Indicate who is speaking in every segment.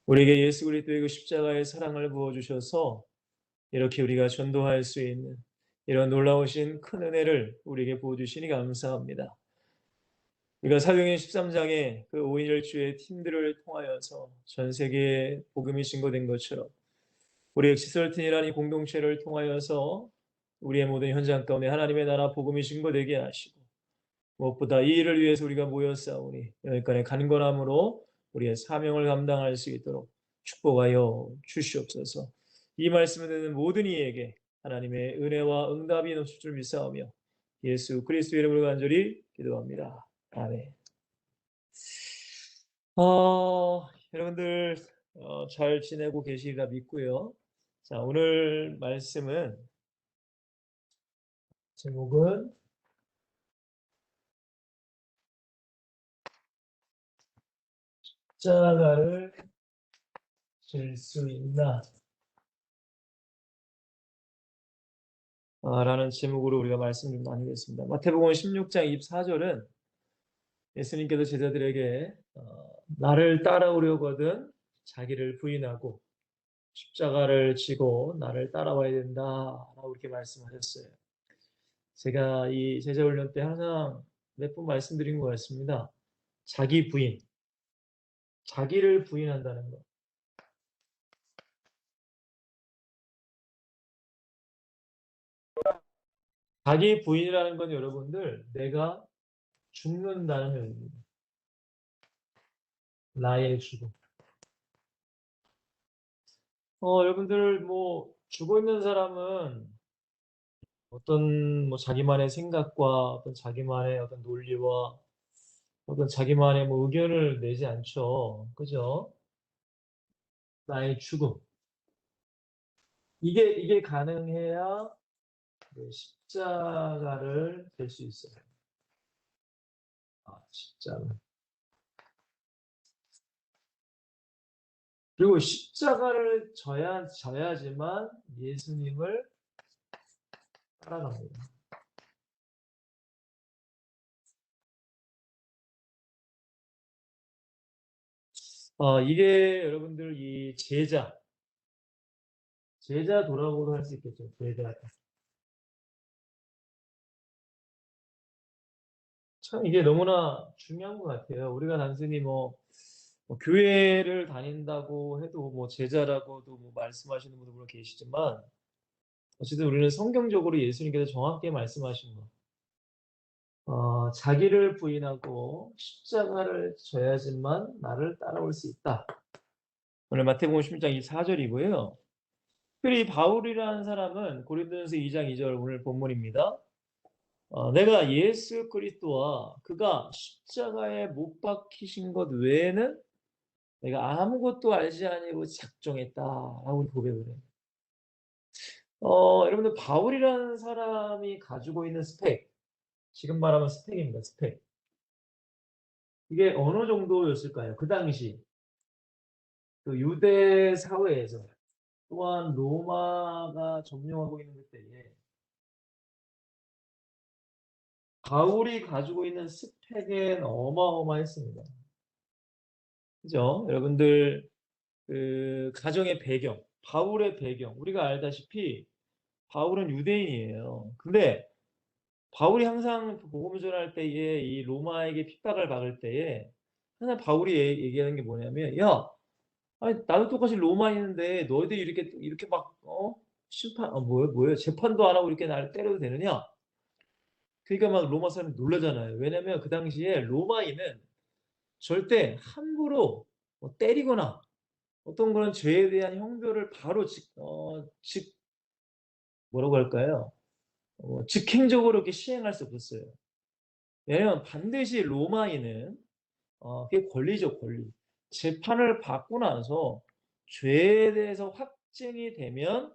Speaker 1: 우리에게 예수 그리스도의 그 십자가의 사랑을 부어주셔서 이렇게 우리가 전도할 수 있는 이런 놀라우신 큰 은혜를 우리에게 부어주시니 감사합니다. 우리가 사도행전 13장에 그 5인일주의 팀들을 통하여서 전 세계에 복음이 증거된 것처럼 우리 엑시설틴이라는 이 공동체를 통하여서 우리의 모든 현장 가운데 하나님의 나라 복음이 증거되게 하시고 무엇보다 이 일을 위해서 우리가 모였사오니 여기까지 간건함으로 우리의 사명을 감당할 수 있도록 축복하여 주시옵소서. 이 말씀을 듣는 모든 이에게 하나님의 은혜와 응답이 넘칠 줄 믿사오며 예수 그리스도 이름으로 간절히 기도합니다. 아멘. 여러분들 잘 지내고 계시리라 믿고요. 자, 오늘 말씀은 제목은 십자가를 질 수 있나? 라는 제목으로 우리가 말씀 좀 나누겠습니다. 마태복음 16장 24절은 예수님께서 제자들에게 나를 따라오려거든 자기를 부인하고 십자가를 지고 나를 따라와야 된다라고 이렇게 말씀하셨어요. 제가 이 제자 훈련 때 항상 몇 번 말씀드린 것 같습니다. 자기 부인, 자기를 부인한다는 것. 자기 부인이라는 건 여러분들 내가 죽는다는 의미입니다. 나의 죽음. 여러분들 뭐 죽어 있는 사람은 어떤 뭐 자기만의 생각과 어떤 자기만의 어떤 논리와 어떤 자기만의 뭐 의견을 내지 않죠. 그죠? 나의 죽음. 이게 가능해야 그 십자가를 될 수 있어요. 십자가. 그리고 십자가를 져야지만 예수님을 따라갑니다. 이게 여러분들 이 제자 도라고도 할 수 있겠죠. 제자. 참 이게 너무나 중요한 것 같아요. 우리가 단순히 뭐 교회를 다닌다고 해도 뭐 제자라고도 뭐 말씀하시는 분도 물론 계시지만 어쨌든 우리는 성경적으로 예수님께서 정확히 말씀하신 거. 자기를 부인하고 십자가를 져야지만 나를 따라올 수 있다. 오늘 마태복음 16장 24절이고요. 특별히 바울이라는 사람은 고린도전서 2장 2절 오늘 본문입니다. 내가 예수 그리스도와 그가 십자가에 못 박히신 것 외에는 내가 아무것도 알지 아니고 작정했다라고 고백을 해요. 여러분들 바울이라는 사람이 가지고 있는 스펙, 지금 말하면 스펙입니다. 스펙. 이게 어느 정도였을까요? 그 당시 그 유대 사회에서 또한 로마가 점령하고 있는 그때에 바울이 가지고 있는 스펙은 어마어마했습니다. 그죠? 여러분들 그 가정의 배경, 바울의 배경, 우리가 알다시피 바울은 유대인이에요. 근데 바울이 항상 복음을 전할 때에 이 로마에게 핍박을 받을 때에 항상 바울이 얘기하는 게 뭐냐면, 야, 아니 나도 똑같이 로마인인데 너희들이 이렇게 막 심판 뭐예요? 재판도 안 하고 이렇게 나를 때려도 되느냐? 그러니까 막 로마 사람이 놀라잖아요. 왜냐면 그 당시에 로마인은 절대 함부로 뭐 때리거나 어떤 그런 죄에 대한 형벌을 바로 뭐라고 할까요? 직행적으로 이렇게 시행할 수 없었어요. 왜냐면 반드시 로마인은 그게 권리죠, 권리. 재판을 받고 나서 죄에 대해서 확증이 되면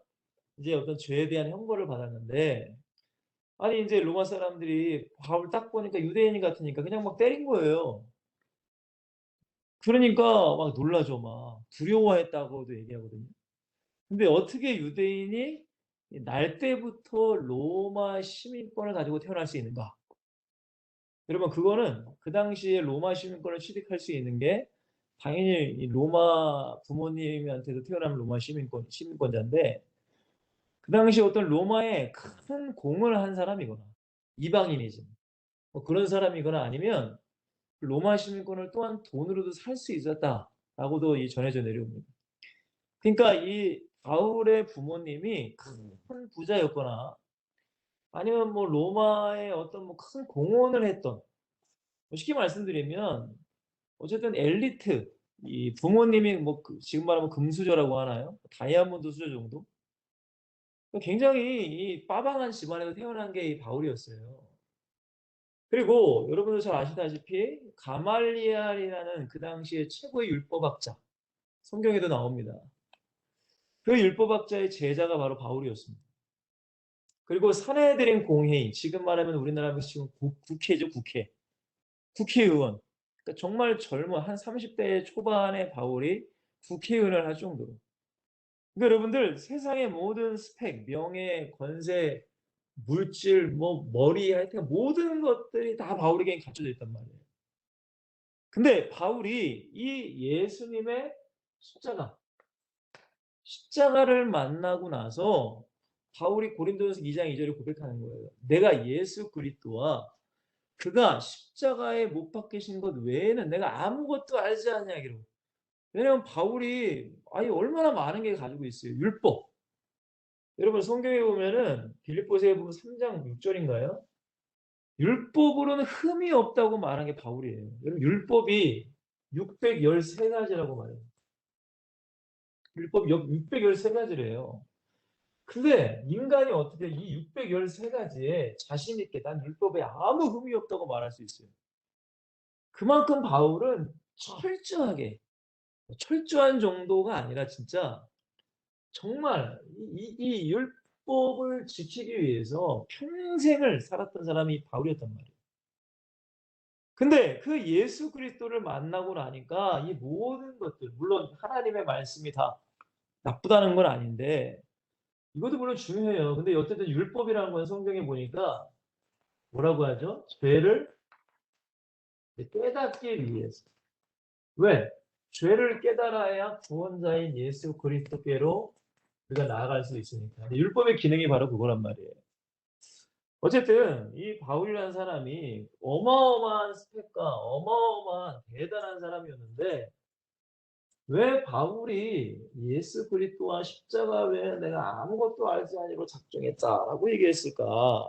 Speaker 1: 이제 어떤 죄에 대한 형벌을 받았는데, 아니 이제 로마 사람들이 바울 딱 보니까 유대인이 같으니까 그냥 막 때린 거예요. 그러니까 막 놀라죠. 막 두려워했다고도 얘기하거든요. 근데 어떻게 유대인이 날 때부터 로마 시민권을 가지고 태어날 수 있는가? 여러분 그거는 그 당시에 로마 시민권을 취득할 수 있는 게 당연히 이 로마 부모님한테도 태어나면 로마 시민권자인데 그 당시 어떤 로마에 큰 공을 한 사람이거나 이방인이지 뭐 그런 사람이거나 아니면 로마 시민권을 또한 돈으로도 살 수 있었다라고도 이 전해져 내려옵니다. 그러니까 이 바울의 부모님이 큰 부자였거나 아니면 뭐 로마의 어떤 뭐 큰 공헌을 했던 뭐 쉽게 말씀드리면 어쨌든 엘리트 이 부모님이 뭐 지금 말하면 금수저라고 하나요? 다이아몬드 수저 정도? 굉장히 이 빠방한 집안에서 태어난 게 이 바울이었어요. 그리고 여러분도 잘 아시다시피 가말리엘이라는 그 당시에 최고의 율법학자 성경에도 나옵니다. 그 율법학자의 제자가 바로 바울이었습니다. 그리고 산헤드린 공회의 지금 말하면 우리나라 지금 국회죠 국회 국회의원 그러니까 정말 젊은 한 30대 초반의 바울이 국회의원을 할 정도로 그러니까 여러분들 세상의 모든 스펙, 명예, 권세, 물질, 뭐 머리 하여튼 모든 것들이 다 바울에게 갖춰져 있단 말이에요. 근데 바울이 이 예수님의 십자가를 만나고 나서 바울이 고린도전서 2장 2절에 고백하는 거예요. 내가 예수 그리스도와 그가 십자가에 못 박히신 것 외에는 내가 아무것도 알지 않냐기로. 왜냐하면 바울이 아니 얼마나 많은 게 가지고 있어요. 율법. 여러분 성경에 보면은 빌립보서에 보면 3장 6절인가요? 율법으로는 흠이 없다고 말한 게 바울이에요. 여러분 율법이 613가지라고 말해요. 율법 613가지래요. 근데 인간이 어떻게 이 613가지에 자신 있게 난 율법에 아무 흠이 없다고 말할 수 있어요. 그만큼 바울은 철저한 정도가 아니라 진짜 정말 이 율법을 지키기 위해서 평생을 살았던 사람이 바울이었단 말이에요. 근데 그 예수 그리스도를 만나고 나니까 이 모든 것들 물론 하나님의 말씀이 다 나쁘다는 건 아닌데 이것도 물론 중요해요. 근데 어쨌든 율법이라는 건 성경에 보니까 뭐라고 하죠? 죄를 깨닫기 위해서. 왜? 죄를 깨달아야 구원자인 예수 그리스도께로 우리가 나아갈 수 있으니까. 율법의 기능이 바로 그거란 말이에요. 어쨌든 이 바울이라는 사람이 어마어마한 스펙과 어마어마한 대단한 사람이었는데 왜 바울이 예수 그리스도와 십자가 외에 내가 아무것도 알지 아니고 작정했다라고 얘기했을까?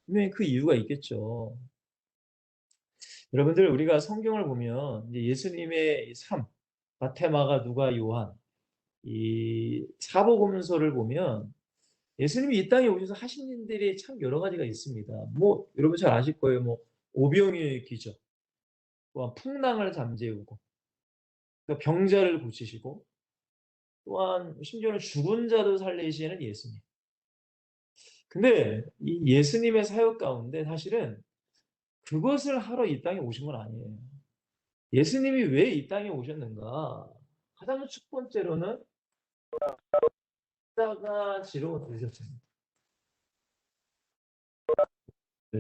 Speaker 1: 분명히 그 이유가 있겠죠. 여러분들 우리가 성경을 보면 이제 예수님의 삶, 마테마가 누가 요한 이 사복음서를 보면 예수님이 이 땅에 오셔서 하신 일들이 참 여러 가지가 있습니다. 뭐 여러분 잘 아실 거예요. 뭐 오병이의 기적, 또한 풍랑을 잠재우고, 또 병자를 고치시고, 또한 심지어는 죽은 자도 살리시는 예수님. 근데 이 예수님의 사역 가운데 사실은 그것을 하러 이 땅에 오신 건 아니에요. 예수님이 왜 이 땅에 오셨는가? 가장 첫 번째로는 십자가 지러 오셨습니다.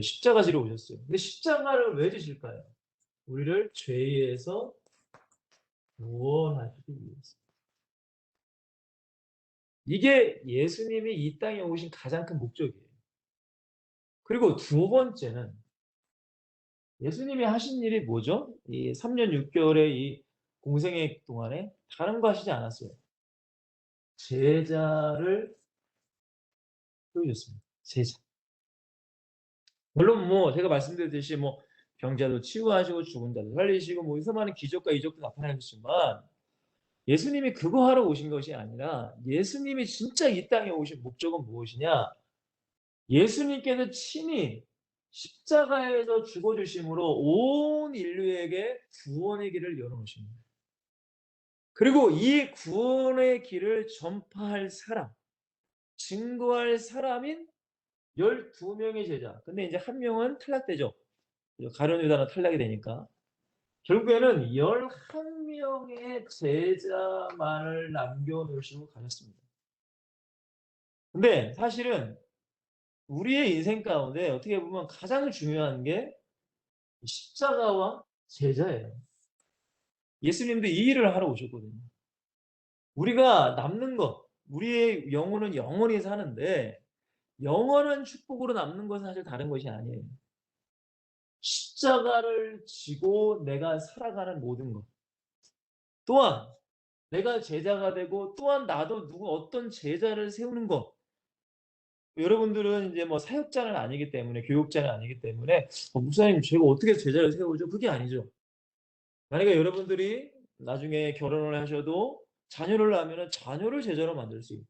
Speaker 1: 십자가 지러 오셨어요. 근데 십자가를 왜 지실까요? 우리를 죄에서 구원하시기 위해서. 이게 예수님이 이 땅에 오신 가장 큰 목적이에요. 그리고 두 번째는 예수님이 하신 일이 뭐죠? 이 3년 6개월의 이 공생애 동안에 다른 거 하시지 않았어요. 제자를 세우셨습니다. 제자. 물론 뭐 제가 말씀드렸듯이 뭐 병자도 치유하시고 죽은 자도 살리시고 뭐 수많은 기적과 이적도 나타나셨지만 예수님이 그거 하러 오신 것이 아니라 예수님이 진짜 이 땅에 오신 목적은 무엇이냐? 예수님께서 친히 십자가에서 죽어주심으로 온 인류에게 구원의 길을 열어놓으십니다. 그리고 이 구원의 길을 전파할 사람, 증거할 사람인 12명의 제자. 근데 이제 한 명은 탈락되죠. 가룟 유다는 탈락이 되니까. 결국에는 11명의 제자만을 남겨놓으시고 가셨습니다. 근데 사실은 우리의 인생 가운데 어떻게 보면 가장 중요한 게 십자가와 제자예요. 예수님도 이 일을 하러 오셨거든요. 우리가 남는 것, 우리의 영혼은 영원히 사는데 영원한 축복으로 남는 것은 사실 다른 것이 아니에요. 십자가를 지고 내가 살아가는 모든 것. 또한 내가 제자가 되고 또한 나도 누구 어떤 제자를 세우는 것. 여러분들은 이제 뭐 사역자는 아니기 때문에 교육자는 아니기 때문에 목사님 제가 어떻게 제자를 세우죠? 그게 아니죠. 만약에 여러분들이 나중에 결혼을 하셔도 자녀를 낳으면 자녀를 제자로 만들 수 있고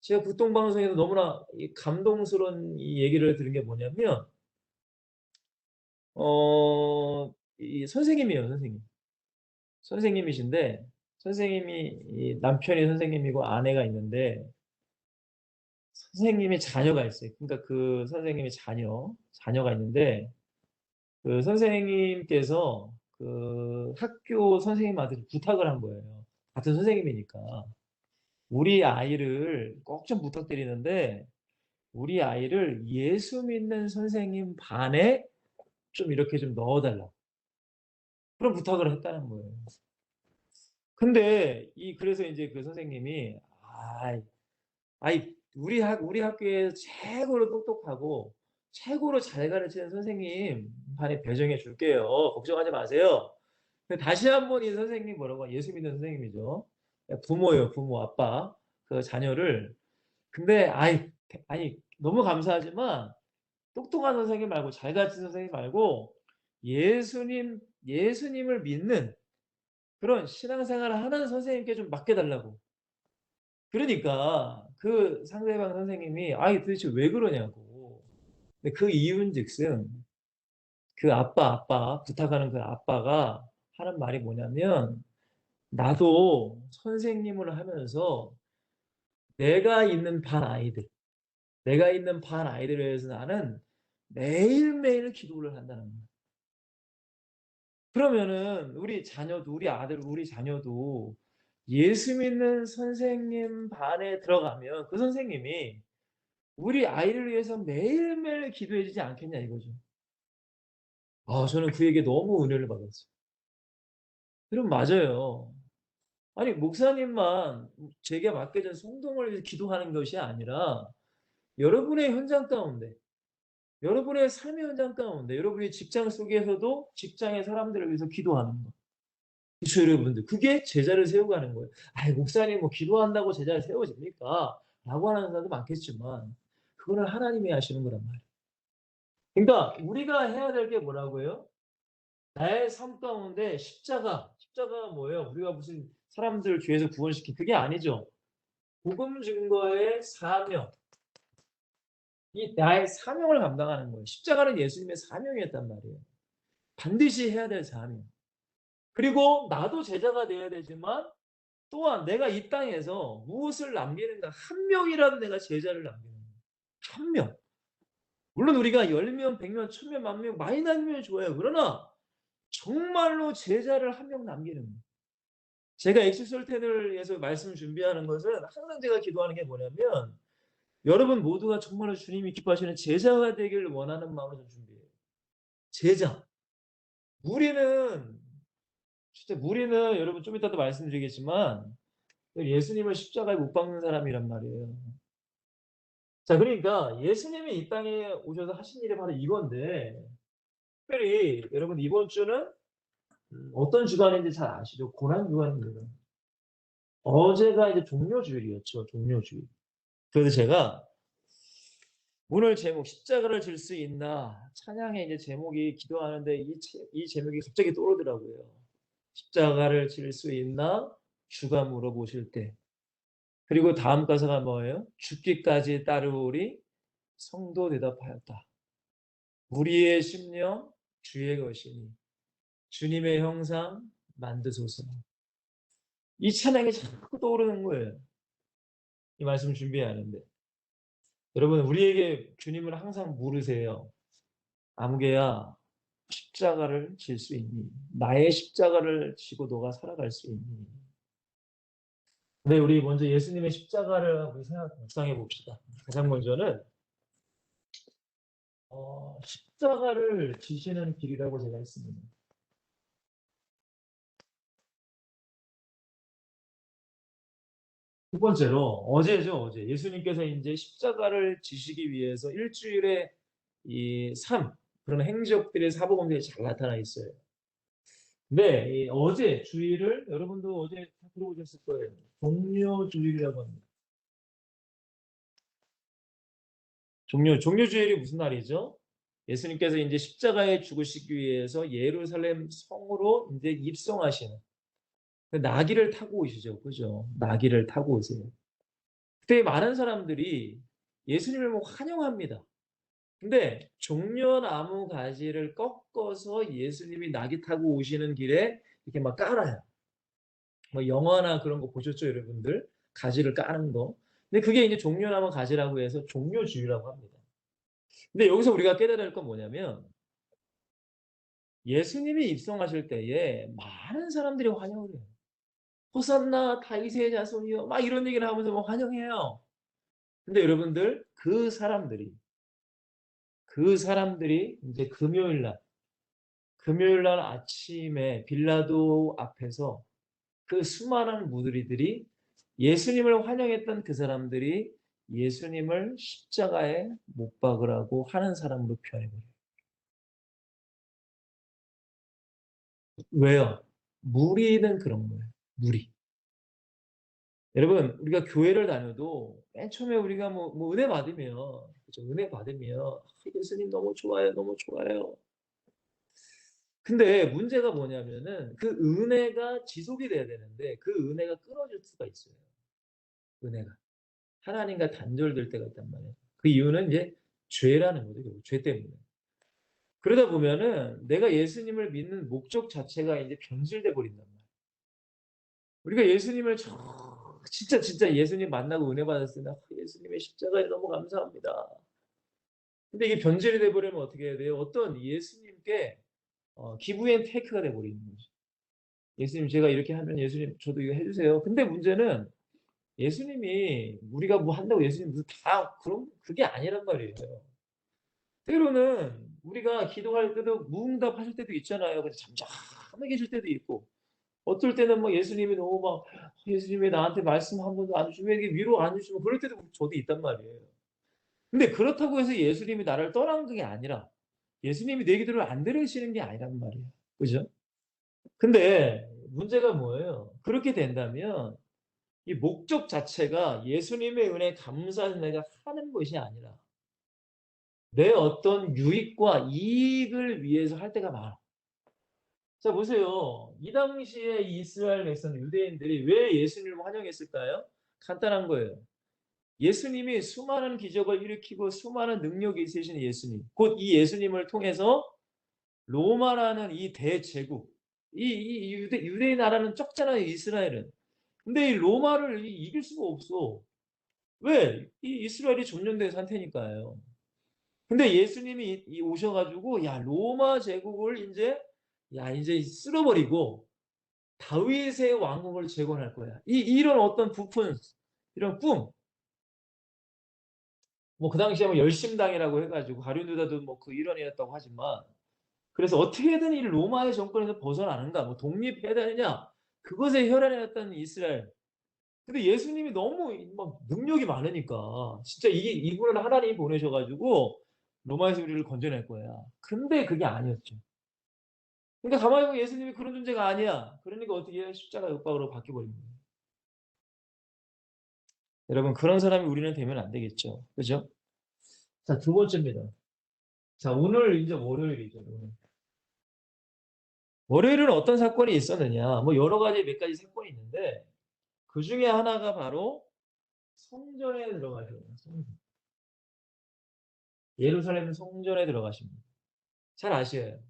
Speaker 1: 제가 국동방송에서 너무나 이 감동스러운 이 얘기를 들은 게 뭐냐면 이 선생님이에요, 선생님. 선생님이신데 선생님이 이 남편이 선생님이고 아내가 있는데 선생님이 자녀가 있어요. 그러니까 그 선생님의 자녀가 있는데 그 선생님께서 그 학교 선생님한테 부탁을 한 거예요. 같은 선생님이니까. 우리 아이를 꼭 좀 부탁드리는데 우리 아이를 예수 믿는 선생님 반에 좀 이렇게 좀 넣어 달라고. 그런 부탁을 했다는 거예요. 근데 그래서 인제 그 선생님이 "아이 우리 학교에서 최고로 똑똑하고 최고로 잘 가르치는 선생님 반에 배정해 줄게요. 걱정하지 마세요." 근데 다시 한번 이 선생님이 뭐라고 예수 믿는 선생님이죠. 부모예요, 부모, 아빠. 그 자녀를 근데 아니 너무 감사하지만 똑똑한 선생님 말고 잘 가르치는 선생님 말고 예수님을 믿는 그런 신앙생활을 하는 선생님께 좀 맡겨 달라고. 그러니까 그 상대방 선생님이 도대체 왜 그러냐고. 근데 그 이유인즉슨 그 아빠 부탁하는 그 아빠가 하는 말이 뭐냐면 "나도 선생님을 하면서 내가 있는 반 아이들, 내가 있는 반 아이들을 위해서 나는 매일매일 기도를 한다는 거야." 그러면은 우리 아들, 우리 자녀도 예수 믿는 선생님 반에 들어가면 그 선생님이 우리 아이를 위해서 매일매일 기도해 주지 않겠냐 이거죠. 저는 그 얘기에 너무 은혜를 받았어요. 여러분 맞아요. 아니 목사님만 제게 맡겨진 성도를 위해서 기도하는 것이 아니라 여러분의 현장 가운데, 여러분의 삶의 현장 가운데, 여러분의 직장 속에서도 직장의 사람들을 위해서 기도하는 것. 그쵸 여러분들. 그게 제자를 세워가는 거예요. 목사님 뭐 기도한다고 제자를 세워집니까? 라고 하는 사람도 많겠지만 그거는 하나님이 하시는 거란 말이에요. 그러니까 우리가 해야 될 게 뭐라고요? 나의 삶 가운데 십자가가 뭐예요? 우리가 무슨 사람들 죄에서 구원시킨 그게 아니죠. 복음 증거의 사명. 이 나의 사명을 감당하는 거예요. 십자가는 예수님의 사명이었단 말이에요. 반드시 해야 될 사명. 그리고 나도 제자가 돼야 되지만 또한 내가 이 땅에서 무엇을 남기는가? 한 명이라도 내가 제자를 남기는 거예요. 한 명. 물론 우리가 10명, 100명, 1000명, 10,000명 많이 남기면 좋아요. 그러나 정말로 제자를 한 명 남기는 거예요. 제가 엑소설텐을 위해서 말씀 준비하는 것은 항상 제가 기도하는 게 뭐냐면 여러분 모두가 정말로 주님이 기뻐하시는 제자가 되기를 원하는 마음으로 좀 준비해요. 제자. 무리는 진짜 무리는 여러분 좀 이따도 말씀드리겠지만 예수님을 십자가에 못 박는 사람이란 말이에요. 자 그러니까 예수님이 이 땅에 오셔서 하신 일이 바로 이건데 특별히 여러분 이번 주는 어떤 주간인지 잘 아시죠? 고난 주간입니다. 어제가 이제 종료주일이었죠. 종료주일. 그래서 제가 오늘 제목 십자가를 질 수 있나 찬양의 이제 제목이 기도하는데 이 제목이 갑자기 떠오르더라고요. 십자가를 질 수 있나 주가 물어보실 때. 그리고 다음 가사가 뭐예요? 죽기까지 따르오리 성도 대답하였다. 우리의 심령 주의 것이니 주님의 형상 만드소서. 이 찬양이 자꾸 떠오르는 거예요. 이 말씀 준비하는데. 여러분 우리에게 주님을 항상 물으세요. 아무개야 십자가를 질 수 있니? 나의 십자가를 지고 너가 살아갈 수 있니? 네, 우리 먼저 예수님의 십자가를 우리 묵상해 봅시다. 가장 먼저는 십자가를 지시는 길이라고 제가 했습니다. 두 번째로 어제죠, 어제. 예수님께서 이제 십자가를 지시기 위해서 일주일에 이 삶, 그런 행적들의 사복음들이 잘 나타나 있어요. 근데 이 어제 주일을 여러분도 어제 다 들어보셨을 거예요. 종료주일이라고 합니다. 종료주일이 무슨 날이죠? 예수님께서 이제 십자가에 죽으시기 위해서 예루살렘 성으로 이제 입성하시는 그 나귀를 타고 오시죠. 그죠? 나귀를 타고 오세요. 그때 많은 사람들이 예수님을 뭐 환영합니다. 근데 종려나무 가지를 꺾어서 예수님이 나귀 타고 오시는 길에 이렇게 막 깔아요. 뭐 영화나 그런 거 보셨죠, 여러분들? 가지를 까는 거. 근데 그게 이제 종려나무 가지라고 해서 종려주의라고 합니다. 근데 여기서 우리가 깨달아야 할 건 뭐냐면 예수님이 입성하실 때에 많은 사람들이 환영을 해요. 호산나 다윗의 자손이여 막 이런 얘기를 하면서 막 환영해요. 근데 여러분들 그 사람들이 이제 금요일 날 아침에 빌라도 앞에서 그 수많은 무리들이 예수님을 환영했던 그 사람들이 예수님을 십자가에 못 박으라고 하는 사람으로 표현해버려요. 왜요? 무리는 그런 거예요. 무리. 여러분, 우리가 교회를 다녀도 맨 처음에 우리가 뭐 은혜 받으면, 그죠? 은혜 받으면, 예수님 너무 좋아요, 너무 좋아요. 근데 문제가 뭐냐면은 그 은혜가 지속이 돼야 되는데 그 은혜가 끊어질 수가 있어요. 은혜가. 하나님과 단절될 때가 있단 말이에요. 그 이유는 이제 죄라는 거죠. 결국 죄 때문에. 그러다 보면은 내가 예수님을 믿는 목적 자체가 이제 변질돼 버린단 말이에요. 우리가 예수님을 진짜 예수님 만나고 은혜 받았을 때 예수님의 십자가에 너무 감사합니다. 근데 이게 변질이 돼 버리면 어떻게 해야 돼요? 어떤 예수님께 기브 앤 테이크가 돼 버리는 거죠. 예수님 제가 이렇게 하면 예수님 저도 이거 해 주세요. 근데 문제는 예수님이 우리가 뭐 한다고 예수님 무슨 다 그런 그게 아니란 말이에요. 때로는 우리가 기도할 때도 무응답하실 때도 있잖아요. 그래서 잠잠하게 계실 때도 있고 어떨 때는 뭐 예수님이 너무 막 예수님이 나한테 말씀 한 번도 안 주시면 이게 위로 안 주시면 그럴 때도 저도 있단 말이에요. 근데 그렇다고 해서 예수님이 나를 떠난 게 아니라 예수님이 내 기도를 안 들으시는 게 아니란 말이에요. 그죠? 근데 문제가 뭐예요? 그렇게 된다면 이 목적 자체가 예수님의 은혜에 감사해서 내가 하는 것이 아니라 내 어떤 유익과 이익을 위해서 할 때가 많아. 자, 보세요. 이 당시에 이스라엘 백성, 유대인들이 왜 예수님을 환영했을까요? 간단한 거예요. 예수님이 수많은 기적을 일으키고 수많은 능력이 있으신 예수님, 곧 이 예수님을 통해서 로마라는 이 대제국, 이 유대인 나라는 적잖아요, 이스라엘은. 근데 이 로마를 이길 수가 없어. 왜? 이 이스라엘이 점령된 상태니까요. 근데 예수님이 오셔가지고, 야, 로마 제국을 이제 쓸어버리고, 다윗의 왕국을 재건할 거야. 이런 어떤 부푼, 이런 꿈. 뭐, 그 당시에 뭐 열심당이라고 해가지고, 가룟유다도 뭐 그 일원이었다고 하지만, 그래서 어떻게든 이 로마의 정권에서 벗어나는가, 뭐 독립해야 되느냐, 그것에 혈안이었던 이스라엘. 근데 예수님이 너무 막 능력이 많으니까 진짜 이분을 하나님이 보내셔가지고 로마에서 우리를 건져낼 거야. 근데 그게 아니었죠. 그러니까 가만히 보면 예수님이 그런 존재가 아니야. 그러니까 어떻게 해요? 십자가 윽박으로 바뀌어버린 거예요. 여러분 그런 사람이 우리는 되면 안 되겠죠. 그죠? 자, 두 번째입니다. 자, 오늘 이제 월요일이죠. 오늘. 월요일은 어떤 사건이 있었느냐? 뭐 여러 가지 몇 가지 사건이 있는데 그 중에 하나가 바로 성전에 들어가셔요. 예루살렘 성전에 들어가십니다. 잘 아셔요.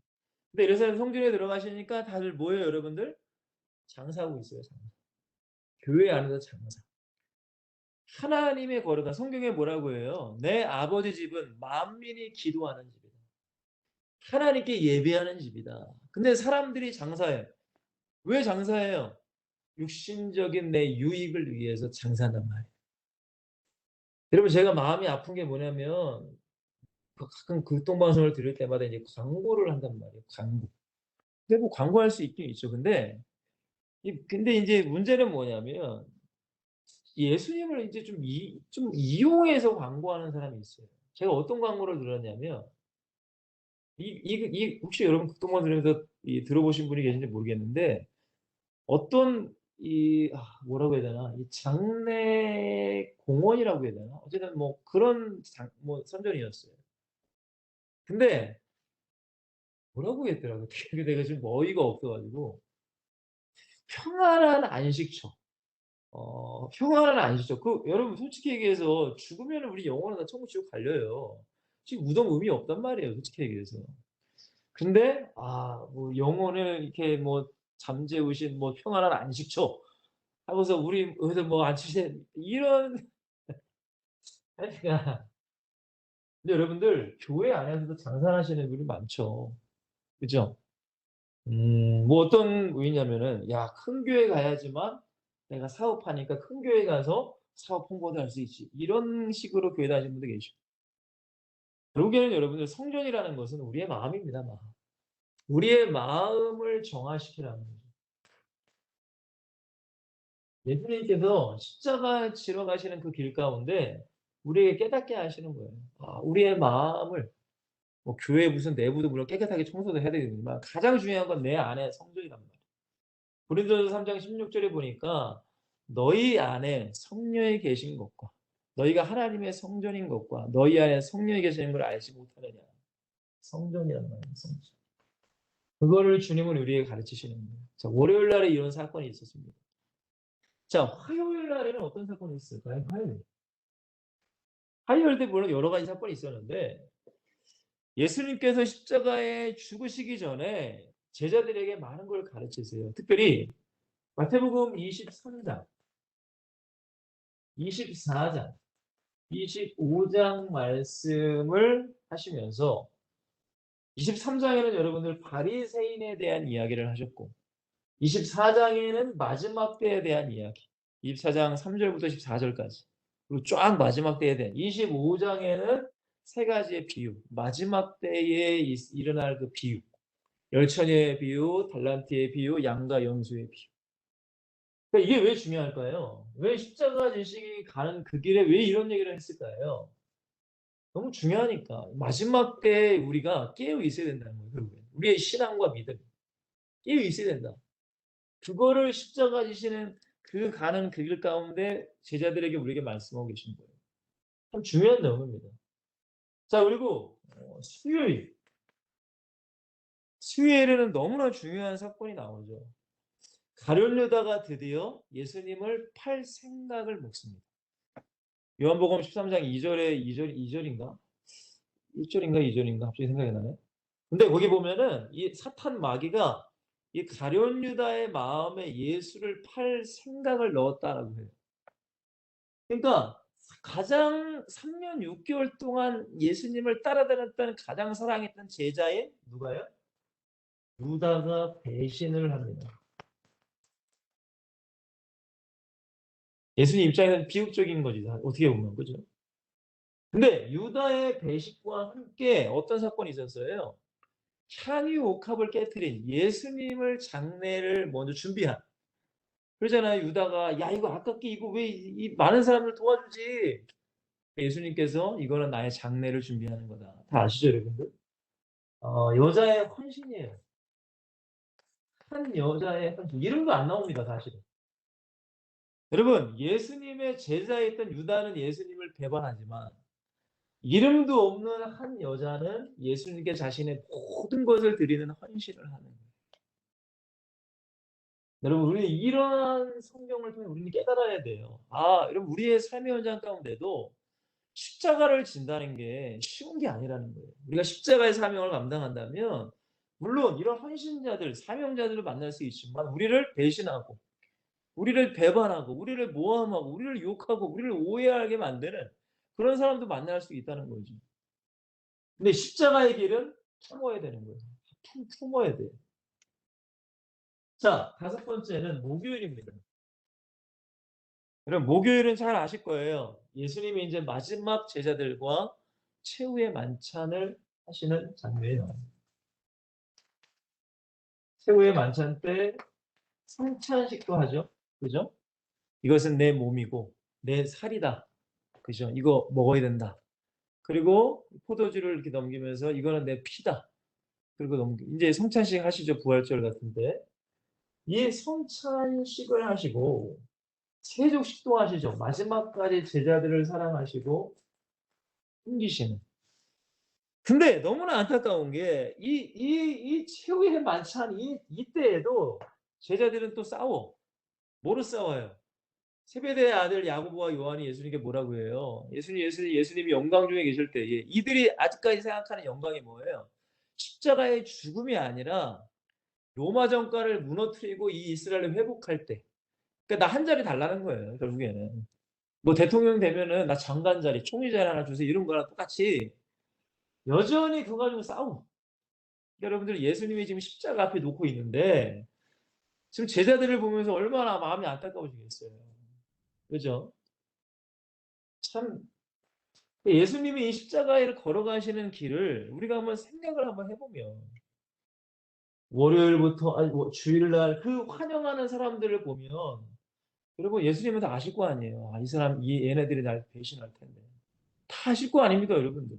Speaker 1: 근데 예루살렘 성전에 들어가시니까 다들 뭐예요, 여러분들? 장사하고 있어요, 장사. 교회 안에서 장사. 하나님의 거룩한 성경에 뭐라고 해요? 내 아버지 집은 만민이 기도하는 집이다. 하나님께 예배하는 집이다. 근데 사람들이 장사해. 왜 장사해요? 육신적인 내 유익을 위해서 장사한단 말이에요. 여러분 제가 마음이 아픈 게 뭐냐면 가끔 극동방송을 들을 때마다 이제 광고를 한단 말이에요. 광고. 근데 뭐 광고할 수 있긴 있죠. 근데 이제 문제는 뭐냐면 예수님을 이제 좀 이용해서 광고하는 사람이 있어요. 제가 어떤 광고를 들었냐면 혹시 여러분 극동방 들으면서 들어보신 분이 계신지 모르겠는데 어떤 뭐라고 해야 되나 이 장례 공원이라고 해야 되나 어쨌든 뭐 그런 뭐 선전이었어요. 근데 뭐라고 했더라고. 되게 내가 지금 어이가 없어가지고 평안한 안식처. 평안한 안식처. 여러분 솔직히 얘기해서 죽으면 우리 영혼은 다 천국 지옥 갈려요. 지금 무덤 의미 없단 말이에요. 솔직히 얘기해서. 근데 뭐 영혼을 이렇게 뭐 잠재우신 뭐 평안한 안식처 하고서 우리 그래서 뭐 안치세 이런 하여간 근데 여러분들 교회 안에서도 장사하시는 분이 많죠. 그죠? 뭐 어떤 의미냐면은 야, 큰 교회 가야지만 내가 사업하니까 큰 교회 가서 사업 홍보도 할 수 있지. 이런 식으로 교회 다니시는 분도 계시고. 결국에는 여러분들 성전이라는 것은 우리의 마음입니다. 마음. 우리의 마음을 정화시키라는 거죠. 예수님께서 십자가 지러 가시는 그 길 가운데 우리에게 깨닫게 하시는 거예요. 우리의 마음을 뭐 교회 무슨 내부도 물론 깨끗하게 청소도 해야 되지만 가장 중요한 건 내 안에 성전이란 말이에요. 고린도서 3장 16절에 보니까 너희 안에 성령이 계신 것과 너희가 하나님의 성전인 것과 너희 안에 성령이 계시는 걸 알지 못하느냐. 성전이란 말이에요. 성전. 그거를 주님은 우리에게 가르치시는 거예요. 자, 월요일 날에 이런 사건이 있었습니다. 자, 화요일 날에는 어떤 사건이 있을까요? 화요일 때 물론 여러 가지 사건이 있었는데 예수님께서 십자가에 죽으시기 전에 제자들에게 많은 걸 가르치세요. 특별히 마태복음 23장, 24장, 25장 말씀을 하시면서 23장에는 여러분들 바리새인에 대한 이야기를 하셨고 24장에는 마지막 때에 대한 이야기 24장 3절부터 14절까지 그리고 쫙 마지막 때에 대한 25장에는 세 가지의 비유 마지막 때에 일어날 그 비유 열처녀의 비유, 달란트의 비유, 양과 염소의 비유 그러니까 이게 왜 중요할까요? 왜 십자가 지식이 가는 그 길에 왜 이런 얘기를 했을까요? 너무 중요하니까 마지막 때에 우리가 깨어 있어야 된다는 거예요. 결국엔. 우리의 신앙과 믿음 깨어 있어야 된다. 그거를 십자가 지시는 그 가는 그 길 가운데 제자들에게 우리에게 말씀하고 계신 거예요. 참 중요한 내용입니다. 자 그리고 수요일에는 너무나 중요한 사건이 나오죠. 가룟유다가 드디어 예수님을 팔 생각을 먹습니다. 요한복음 13장 2절에 2절인가? 1절인가 2절인가 갑자기 생각이 나네. 근데 거기 보면은 이 사탄 마귀가 이 가룟 유다의 마음에 예수를 팔 생각을 넣었다라고 해요. 그러니까 가장 3년 6개월 동안 예수님을 따라다녔던 가장 사랑했던 제자의 누가요? 유다가 배신을 합니다. 예수님 입장에서는 비극적인 거지 어떻게 보면 그죠? 근데 유다의 배신과 함께 어떤 사건이 있었어요? 향유 옥합을 깨뜨린 예수님을 장례를 먼저 준비한 그러잖아요. 유다가 야 이거 아깝게 이거 왜 이 많은 사람을 도와주지? 예수님께서 이거는 나의 장례를 준비하는 거다. 다 아시죠, 여러분들? 여자의 헌신이에요. 한 여자의 헌신. 이름도 안 나옵니다, 사실은. 여러분, 예수님의 제자였던 유다는 예수님을 배반하지만 이름도 없는 한 여자는 예수님께 자신의 모든 것을 드리는 헌신을 하는 거예요. 여러분, 우리는 이러한 성경을 통해 우리는 깨달아야 돼요. 여러분, 우리의 삶의 현장 가운데도 십자가를 진다는 게 쉬운 게 아니라는 거예요. 우리가 십자가의 사명을 감당한다면, 물론 이런 헌신자들, 사명자들을 만날 수 있지만, 우리를 배신하고, 우리를 배반하고, 우리를 모함하고, 우리를 욕하고, 우리를 오해하게 만드는 그런 사람도 만날 수 있다는 거죠. 근데 십자가의 길은 품어야 되는 거예요. 품어야 돼요. 자, 다섯 번째는 목요일입니다. 여러분, 목요일은 잘 아실 거예요. 예수님이 이제 마지막 제자들과 최후의 만찬을 하시는 장면이에요. 최후의 만찬 때 성찬식도 하죠. 그죠? 이것은 내 몸이고 내 살이다. 그죠? 이거 먹어야 된다. 그리고 포도주를 이렇게 넘기면서 이거는 내 피다. 그리고 이제 성찬식 하시죠. 부활절 같은데. 이 성찬식을 하시고 세족식도 하시죠. 마지막까지 제자들을 사랑하시고 숨기시는. 근데 너무나 안타까운 게 이 최후의 만찬 이때에도 제자들은 또 싸워. 뭐로 싸워요? 세베대의 아들 야고보와 요한이 예수님께 뭐라고 해요? 예수님이 영광 중에 계실 때 이들이 아직까지 생각하는 영광이 뭐예요? 십자가의 죽음이 아니라 로마 정권을 무너뜨리고 이 이스라엘을 회복할 때. 그러니까 나 한 자리 달라는 거예요. 결국에는. 뭐 대통령 되면은 나 장관 자리, 총리 자리 하나 주세요. 이런 거랑 똑같이 여전히 그거 가지고 싸워. 여러분들 예수님이 지금 십자가 앞에 놓고 있는데 지금 제자들을 보면서 얼마나 마음이 안타까워지겠어요. 그죠? 참 예수님이 이 십자가를 걸어가시는 길을 우리가 한번 생각을 한번 해보면 월요일부터 아니 주일날 그 환영하는 사람들을 보면 여러분 예수님은 다 아실 거 아니에요. 아, 이 사람 얘네들이 날 배신할 텐데 다 아실 거 아닙니까 여러분들.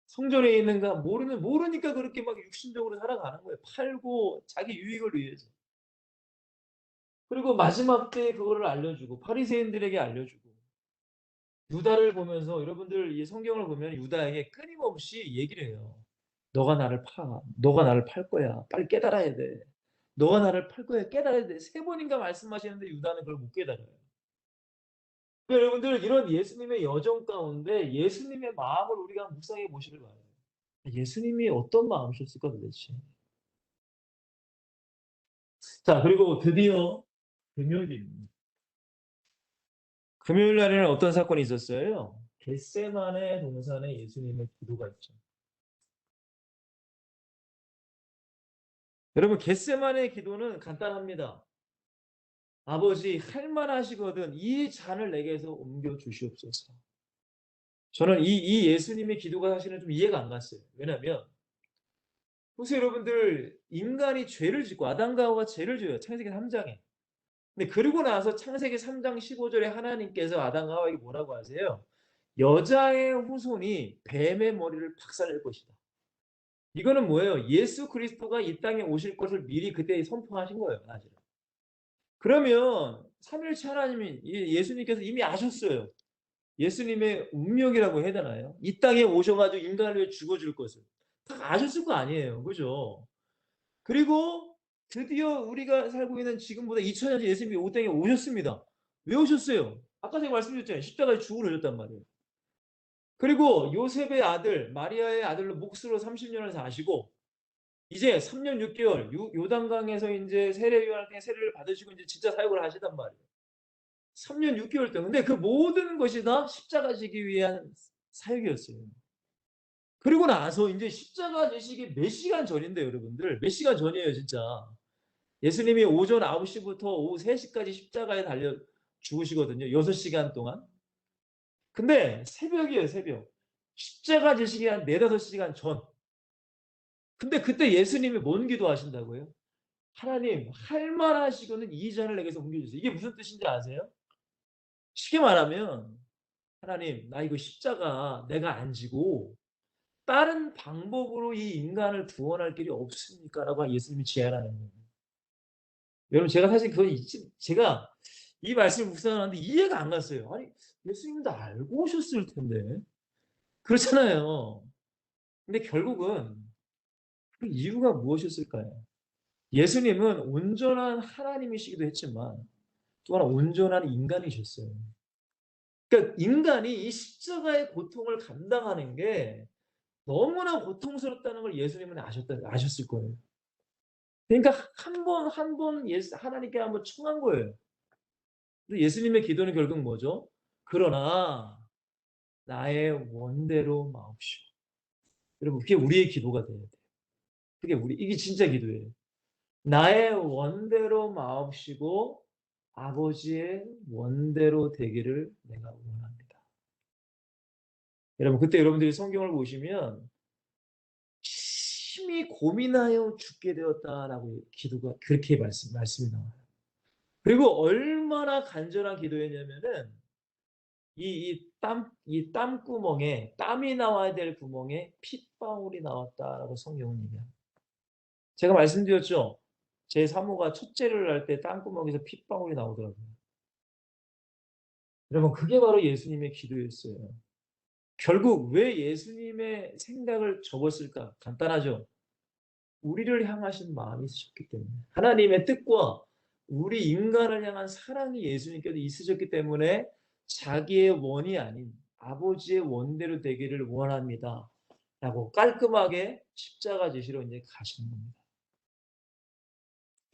Speaker 1: 성전에 있는가 모르니까 그렇게 막 육신적으로 살아가는 거예요. 팔고 자기 유익을 위해서. 그리고 마지막 때에 그거를 알려주고 바리새인들에게 알려주고 유다를 보면서 여러분들 이 성경을 보면 유다에게 끊임없이 얘기를 해요. 너가 나를 파. 너가 나를 팔 거야. 빨리 깨달아야 돼. 너가 나를 팔 거야. 깨달아야 돼. 세 번인가 말씀하시는데 유다는 그걸 못 깨달아요. 그러니까 여러분들 이런 예수님의 여정 가운데 예수님의 마음을 우리가 묵상해 보시길 바라요. 예수님이 어떤 마음이셨을까 도대체. 자, 그리고 드디어 금요일입니다. 금요일 날에는 어떤 사건이 있었어요? 겟세마네 동산에 예수님의 기도가 있죠. 여러분 겟세마네 기도는 간단합니다. 아버지 할만하시거든 이 잔을 내게서 옮겨 주시옵소서. 저는 이 예수님의 기도가 사실은 좀 이해가 안 갔어요. 왜냐하면 보세요 여러분들 인간이 죄를 짓고 아담과 하와가 죄를 져요. 창세기 3장에. 근데 그러고 나서 창세기 3장 15절에 하나님께서 아담과 하와에게 뭐라고 하세요? 여자의 후손이 뱀의 머리를 박살낼 것이다. 이거는 뭐예요? 예수 그리스도가 이 땅에 오실 것을 미리 그때 선포하신 거예요. 사실은. 그러면 삼일체 하나님이 예수님께서 이미 아셨어요. 예수님의 운명이라고 해야 되나요? 이 땅에 오셔가지고 인간을 위해 죽어줄 것을 다 아셨을 거 아니에요. 그죠? 그리고 드디어 우리가 살고 있는 지금보다 2000년 전 예수님이 이 땅에 오셨습니다. 왜 오셨어요? 아까 제가 말씀드렸잖아요. 십자가에 죽으러 오셨단 말이에요. 그리고 요셉의 아들 마리아의 아들로 몫으로 30년을 사시고 이제 3년 6개월 요단강에서 이제 세례 요한한테 세례를 받으시고 이제 진짜 사역을 하시단 말이에요. 3년 6개월 동안. 근데 그 모든 것이 다 십자가 지기 위한 사역이었어요. 그리고 나서 이제 십자가 지시기 몇 시간 전인데 여러분들 몇 시간 전이에요 진짜. 예수님이 오전 9시부터 오후 3시까지 십자가에 달려 죽으시거든요. 6시간 동안. 근데 새벽이에요 새벽. 십자가 지시기 한 4, 5시간 전. 근데 그때 예수님이 뭔 기도하신다고요? 하나님 할만하시고는 이 잔을 내게서 옮겨주세요. 이게 무슨 뜻인지 아세요? 쉽게 말하면 하나님 나 이거 십자가 내가 안 지고 다른 방법으로 이 인간을 구원할 길이 없습니까? 라고 예수님이 제안하는 거예요. 여러분 제가 사실 제가 이 말씀을 묵상하는데 이해가 안 갔어요. 아니 예수님도 알고 오셨을 텐데 그렇잖아요. 근데 결국은 그 이유가 무엇이었을까요? 예수님은 온전한 하나님이시기도 했지만 또한 온전한 인간이셨어요. 그러니까 인간이 이 십자가의 고통을 감당하는 게 너무나 고통스럽다는 걸 예수님은 아셨을 거예요. 그러니까 한 번 하나님께 한번 청한 거예요. 근데 예수님의 기도는 결국 뭐죠? 그러나 나의 원대로 마옵시고. 여러분 그게 우리의 기도가 돼야 돼요. 이게 진짜 기도예요. 나의 원대로 마옵시고 아버지의 원대로 되기를 내가 원합니다. 여러분 그때 여러분들이 성경을 보시면 심히 고민하여 죽게 되었다라고 기도가 그렇게 말씀이 나와요. 그리고 얼마나 간절한 기도였냐면은 이 땀구멍에 땀이 나와야 될 구멍에 핏방울이 나왔다라고 성경은 얘기합니다. 제가 말씀드렸죠. 제 사모가 첫째를 할 때 땀구멍에서 핏방울이 나오더라고요. 여러분 그게 바로 예수님의 기도였어요. 결국 왜 예수님의 생각을 접었을까? 간단하죠. 우리를 향하신 마음이 있으셨기 때문에 하나님의 뜻과 우리 인간을 향한 사랑이 예수님께도 있으셨기 때문에 자기의 원이 아닌 아버지의 원대로 되기를 원합니다. 라고 깔끔하게 십자가 지시로 이제 가시는 겁니다.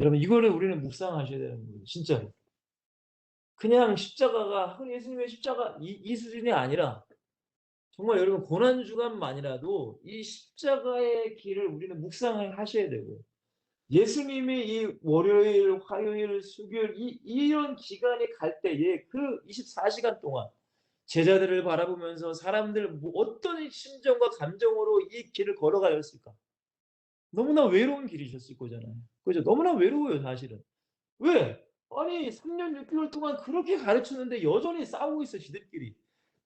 Speaker 1: 여러분 이거를 우리는 묵상하셔야 되는 거예요. 진짜로. 그냥 십자가가 예수님의 십자가 이 수준이 아니라 정말 여러분 고난주간만이라도 이 십자가의 길을 우리는 묵상을 하셔야 되고 예수님이 이 월요일, 화요일, 수요일 이런 기간이 갈 때에 그 24시간 동안 제자들을 바라보면서 사람들 뭐 어떤 심정과 감정으로 이 길을 걸어가셨을까? 너무나 외로운 길이셨을 거잖아요. 그죠? 너무나 외로워요, 사실은. 왜? 아니, 3년 6개월 동안 그렇게 가르쳤는데 여전히 싸우고 있어, 지들끼리.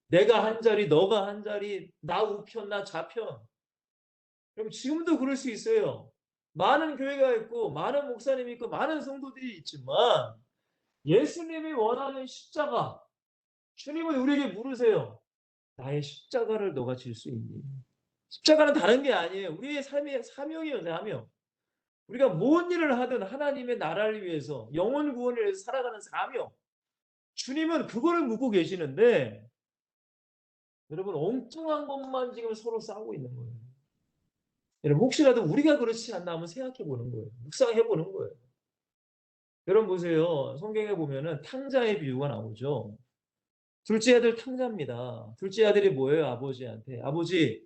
Speaker 1: 내가 한 자리, 너가 한 자리, 나 우편, 나 좌편. 그럼 지금도 그럴 수 있어요. 많은 교회가 있고, 많은 목사님이 있고, 많은 성도들이 있지만, 예수님이 원하는 십자가, 주님은 우리에게 물으세요. 나의 십자가를 너가 질 수 있니? 십자가는 다른 게 아니에요. 우리의 삶의 사명이에요, 사명. 우리가 뭔 일을 하든 하나님의 나라를 위해서, 영혼 구원을 위해서 살아가는 사명. 주님은 그거를 묻고 계시는데, 여러분, 엉뚱한 것만 지금 서로 싸우고 있는 거예요. 여러분, 혹시라도 우리가 그렇지 않나 한번 생각해 보는 거예요. 묵상해 보는 거예요. 여러분 보세요. 성경에 보면은 탕자의 비유가 나오죠. 둘째 아들 탕자입니다. 둘째 아들이 뭐예요? 아버지한테. 아버지,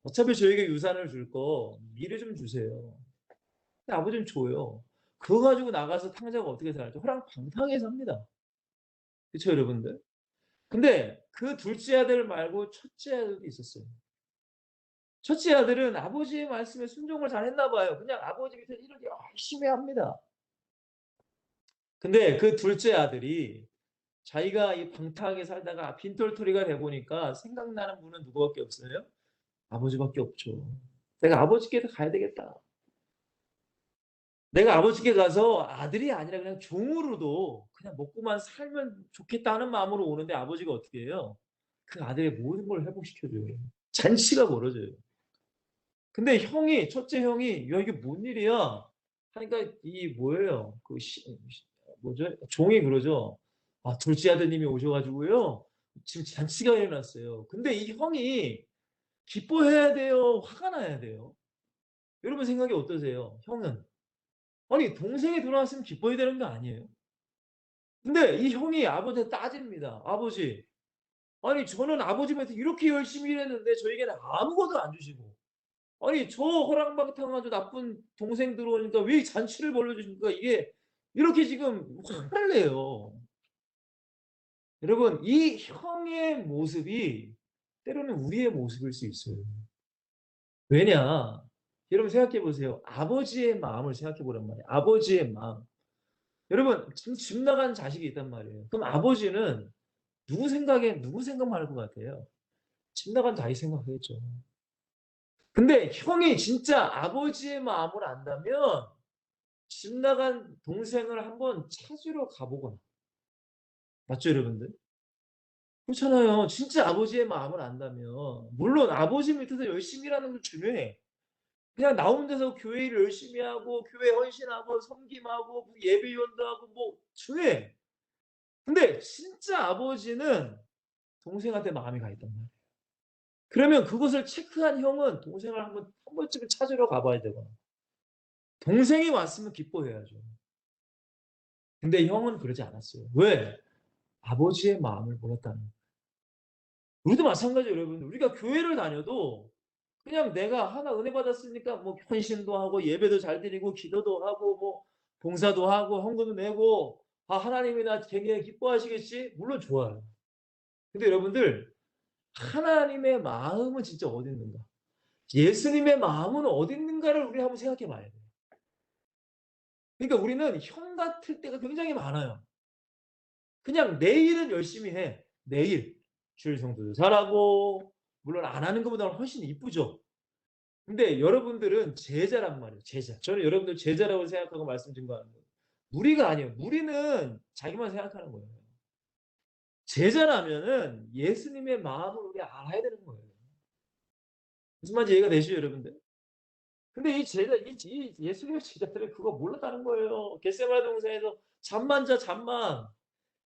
Speaker 1: 어차피 저에게 유산을 줄 거 미리 좀 주세요. 근데 아버지는 줘요. 그거 가지고 나가서 탕자가 어떻게 살죠? 호랑방탕하게 삽니다. 그렇죠, 여러분들? 근데 그 둘째 아들 말고 첫째 아들도 있었어요. 첫째 아들은 아버지의 말씀에 순종을 잘 했나 봐요. 그냥 아버지 밑에 일을 열심히 합니다. 근데 그 둘째 아들이 자기가 이 방탕하게 살다가 빈털터리가 돼 보니까 생각나는 분은 누구밖에 없어요? 아버지밖에 없죠. 내가 아버지께 가야 되겠다. 내가 아버지께 가서 아들이 아니라 그냥 종으로도 그냥 먹고만 살면 좋겠다 하는 마음으로 오는데 아버지가 어떻게 해요? 그 아들의 모든 걸 회복시켜줘요. 잔치가 벌어져요. 근데 형이, 첫째 형이, 야, 이게 뭔 일이야? 하니까 이 뭐예요? 뭐죠? 종이 그러죠. 아, 둘째 아드님이 오셔가지고요. 지금 잔치가 일어났어요. 근데 이 형이 기뻐해야 돼요? 화가 나야 돼요? 여러분 생각이 어떠세요? 형은? 아니, 동생이 돌아왔으면 기뻐해야 되는 거 아니에요? 근데 이 형이 아버지한테 따집니다. 아버지, 아니, 저는 아버지 밑에 이렇게 열심히 일했는데 저에게는 아무것도 안 주시고, 아니, 저 호랑방탕 나쁜 동생 들어오니까 왜 잔치를 벌려주십니까? 이게 이렇게 지금 화를 내요. 여러분, 이 형의 모습이 때로는 우리의 모습일 수 있어요. 왜냐? 여러분 생각해 보세요. 아버지의 마음을 생각해 보란 말이에요. 아버지의 마음. 여러분, 지금 집 나간 자식이 있단 말이에요. 그럼 아버지는 누구 생각만 할 것 같아요? 집 나간 자식 생각하겠죠. 근데 형이 진짜 아버지의 마음을 안다면 집 나간 동생을 한번 찾으러 가보거나. 맞죠, 여러분들? 그렇잖아요. 진짜 아버지의 마음을 안다면. 물론 아버지 밑에서 열심히 일하는 건 중요해. 그냥 나 혼자서 교회 일을 열심히 하고, 교회 헌신하고, 섬김하고, 예배위원도 하고, 뭐, 중요해. 근데 진짜 아버지는 동생한테 마음이 가 있단 말이에요. 그러면 그것을 체크한 형은 동생을 한 번쯤은 찾으러 가봐야 되거나. 동생이 왔으면 기뻐해야죠. 근데 형은 그러지 않았어요. 왜? 아버지의 마음을 몰랐다는 거예요. 우리도 마찬가지예요, 여러분. 우리가 교회를 다녀도 그냥 내가 하나 은혜 받았으니까 뭐 헌신도 하고 예배도 잘 드리고 기도도 하고 뭐 봉사도 하고 헌금도 내고 아 하나님이 나 굉장히 기뻐하시겠지? 물론 좋아요. 근데 여러분들 하나님의 마음은 진짜 어디 있는가? 예수님의 마음은 어디 있는가를 우리 한번 생각해 봐야 돼요. 그러니까 우리는 형 같을 때가 굉장히 많아요. 그냥 내 일은 열심히 해. 내 일. 주일 성도도 잘하고 물론 안 하는 것보다는 훨씬 이쁘죠. 근데 여러분들은 제자란 말이에요. 제자. 저는 여러분들 제자라고 생각하고 말씀 증거하는 거예요. 무리가 아니에요. 무리는 자기만 생각하는 거예요. 제자라면은 예수님의 마음을 우리 알아야 되는 거예요. 무슨 말인지 이해가 되시죠, 여러분들? 근데 이 제자, 이 예수님의 제자들은 그거 몰랐다는 거예요. 겟세마네 동산에서 잠만 자, 잠만.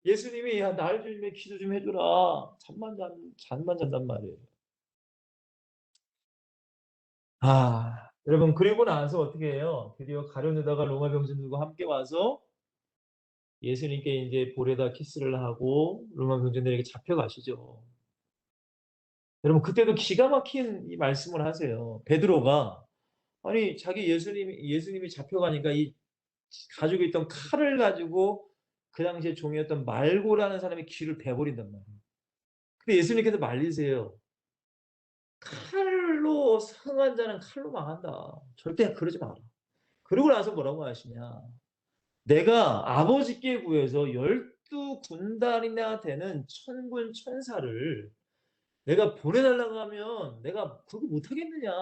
Speaker 1: 예수님이 야, 날 좀 기도 좀 해주라. 잠만 잔단 말이에요. 여러분, 그리고 나서 어떻게 해요? 드디어 가룟유다가 로마 병정들과 함께 와서 예수님께 이제 볼에다 키스를 하고 로마 병정들에게 잡혀가시죠. 여러분, 그때도 기가 막힌 이 말씀을 하세요. 베드로가 아니 자기 예수님이 잡혀가니까 이 가지고 있던 칼을 가지고 그 당시에 종이었던 말고라는 사람의 귀를 베버린단 말이에요. 근데 예수님께서 말리세요. 칼로 상한 자는 칼로 망한다. 절대 그러지 마라. 그러고 나서 뭐라고 하시냐. 내가 아버지께 구해서 12군단이나 되는 천군 천사를 내가 보내달라고 하면 내가 그거 못하겠느냐.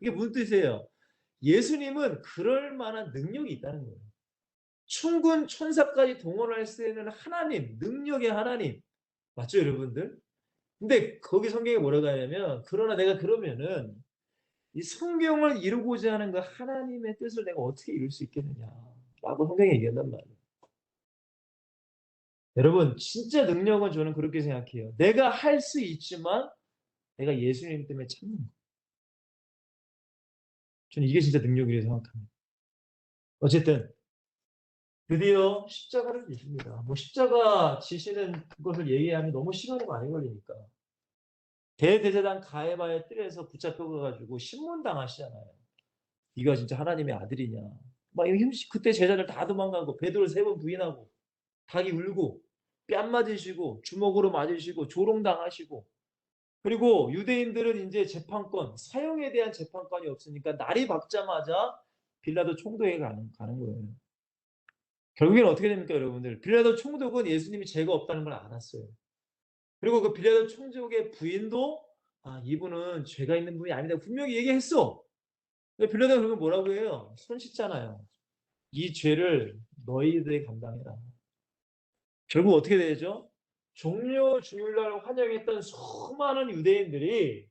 Speaker 1: 이게 무슨 뜻이에요? 예수님은 그럴 만한 능력이 있다는 거예요. 천군 천사까지 동원할 수 있는 하나님, 능력의 하나님. 맞죠, 여러분들? 근데 거기 성경에 뭐라고 하냐면 그러나 내가 그러면은 이 성경을 이루고자 하는 그 하나님의 뜻을 내가 어떻게 이룰 수 있겠느냐라고 성경이 얘기한단 말이에요. 여러분 진짜 능력은 저는 그렇게 생각해요. 내가 할 수 있지만 내가 예수님 때문에 참는 거예요. 저는 이게 진짜 능력이라고 생각합니다. 어쨌든 드디어 십자가를 지십니다. 뭐 십자가 지시는 그것을 얘기하면 너무 시간이 많이 걸리니까 대제사장 가해바의 뜰에서 붙잡혀가지고 신문당하시잖아요. 네가 진짜 하나님의 아들이냐. 막 그때 제자들 다 도망가고 베드로 3번 부인하고 닭이 울고 뺨 맞으시고 주먹으로 맞으시고 조롱당하시고 그리고 유대인들은 이제 재판권 사형에 대한 재판권이 없으니까 날이 밝자마자 빌라도 총독에 가는 거예요. 결국에는 어떻게 됩니까, 여러분들? 빌라도 총독은 예수님이 죄가 없다는 걸 알았어요. 그리고 그 빌라도 총독의 부인도 이분은 죄가 있는 분이 아니다. 분명히 얘기했어. 근데 빌라도가 그러면 뭐라고 해요? 손 씻잖아요. 이 죄를 너희들이 감당해라. 결국 어떻게 되죠? 종려 주일날 환영했던 수많은 유대인들이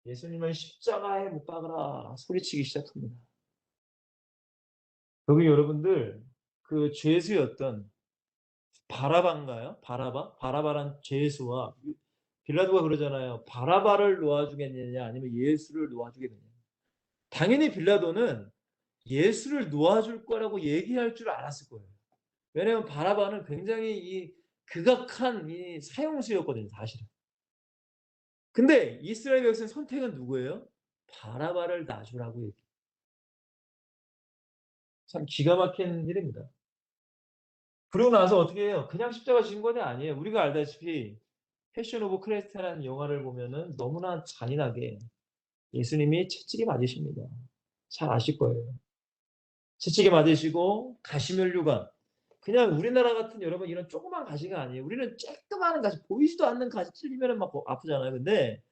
Speaker 1: 예수님을 십자가에 못 박으라 소리치기 시작합니다. 여기 여러분들 그 죄수였던 바라바인가요? 바라바란 죄수와 빌라도가 그러잖아요. 바라바를 놓아주겠느냐 아니면 예수를 놓아주겠느냐. 당연히 빌라도는 예수를 놓아줄 거라고 얘기할 줄 알았을 거예요. 왜냐하면 바라바는 굉장히 이 극악한 이 사형수였거든요, 사실은. 근데 이스라엘 백성 선택은 누구예요? 바라바를 놔주라고 얘기해요. 참 기가 막힌 일입니다. 그러고 나서 어떻게 해요? 그냥 십자가 지은 건 아니에요. 우리가 알다시피 패션 오브 크리스트라는 영화를 보면은 너무나 잔인하게 예수님이 채찍에 맞으십니다. 잘 아실 거예요. 채찍에 맞으시고 가시면류관. 그냥 우리나라 같은 여러분 이런 조그만 가시가 아니에요. 우리는 쬐끄마한 가시, 보이지도 않는 가시 찔리면 막 아프잖아요. 근데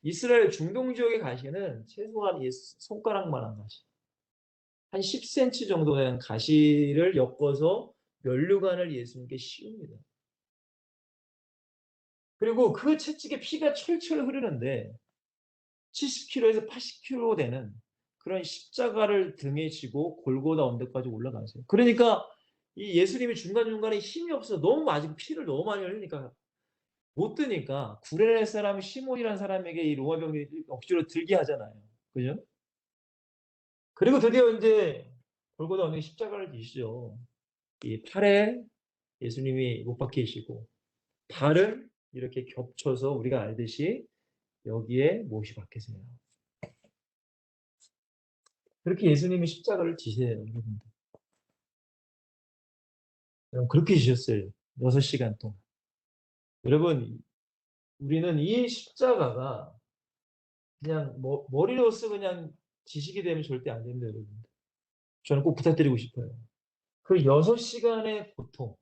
Speaker 1: 이스라엘 중동 지역의 가시는 최소한 손가락만한 가시. 한 10cm 정도 되는 가시를 엮어서 면류관을 예수님께 씌웁니다. 그리고 그 채찍에 피가 철철 흐르는데 70kg에서 80kg 되는 그런 십자가를 등에 지고 골고다 언덕까지 올라가세요. 그러니까 이 예수님이 중간중간에 힘이 없어서 너무 맞고 피를 너무 많이 흘리니까 못 드니까 구레네 사람 시몬이라는 사람에게 이 로마 병들이 억지로 들게 하잖아요. 그죠? 그리고 드디어 이제 골고다 언덕에 십자가를 지시죠. 이 팔에 예수님이 못 박히시고 발을 이렇게 겹쳐서 우리가 알듯이 여기에 못이 박히세요. 그렇게 예수님이 십자가를 지세요, 여러분들. 여러분, 그렇게 지셨어요. 6시간 동안. 여러분, 우리는 이 십자가가 그냥 머리로서 그냥 지식이 되면 절대 안 됩니다, 여러분들. 저는 꼭 부탁드리고 싶어요. 그 6시간의 고통,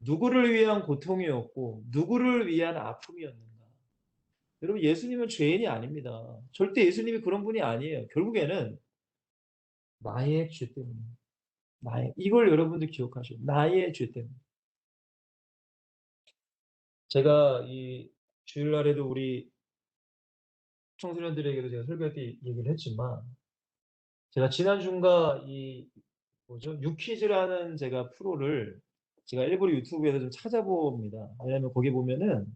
Speaker 1: 누구를 위한 고통이었고, 누구를 위한 아픔이었는가. 여러분 예수님은 죄인이 아닙니다. 절대 예수님이 그런 분이 아니에요. 결국에는 나의 죄 때문에. 나의 이걸 여러분들 기억하셔요. 나의 죄 때문에. 제가 이 주일날에도 우리 청소년들에게도 제가 설교할 때 얘기를 했지만 제가 지난주인가 이 뭐죠? 유퀴즈라는 제가 프로를 제가 일부러 유튜브에서 좀 찾아봅니다. 왜냐하면 거기 보면은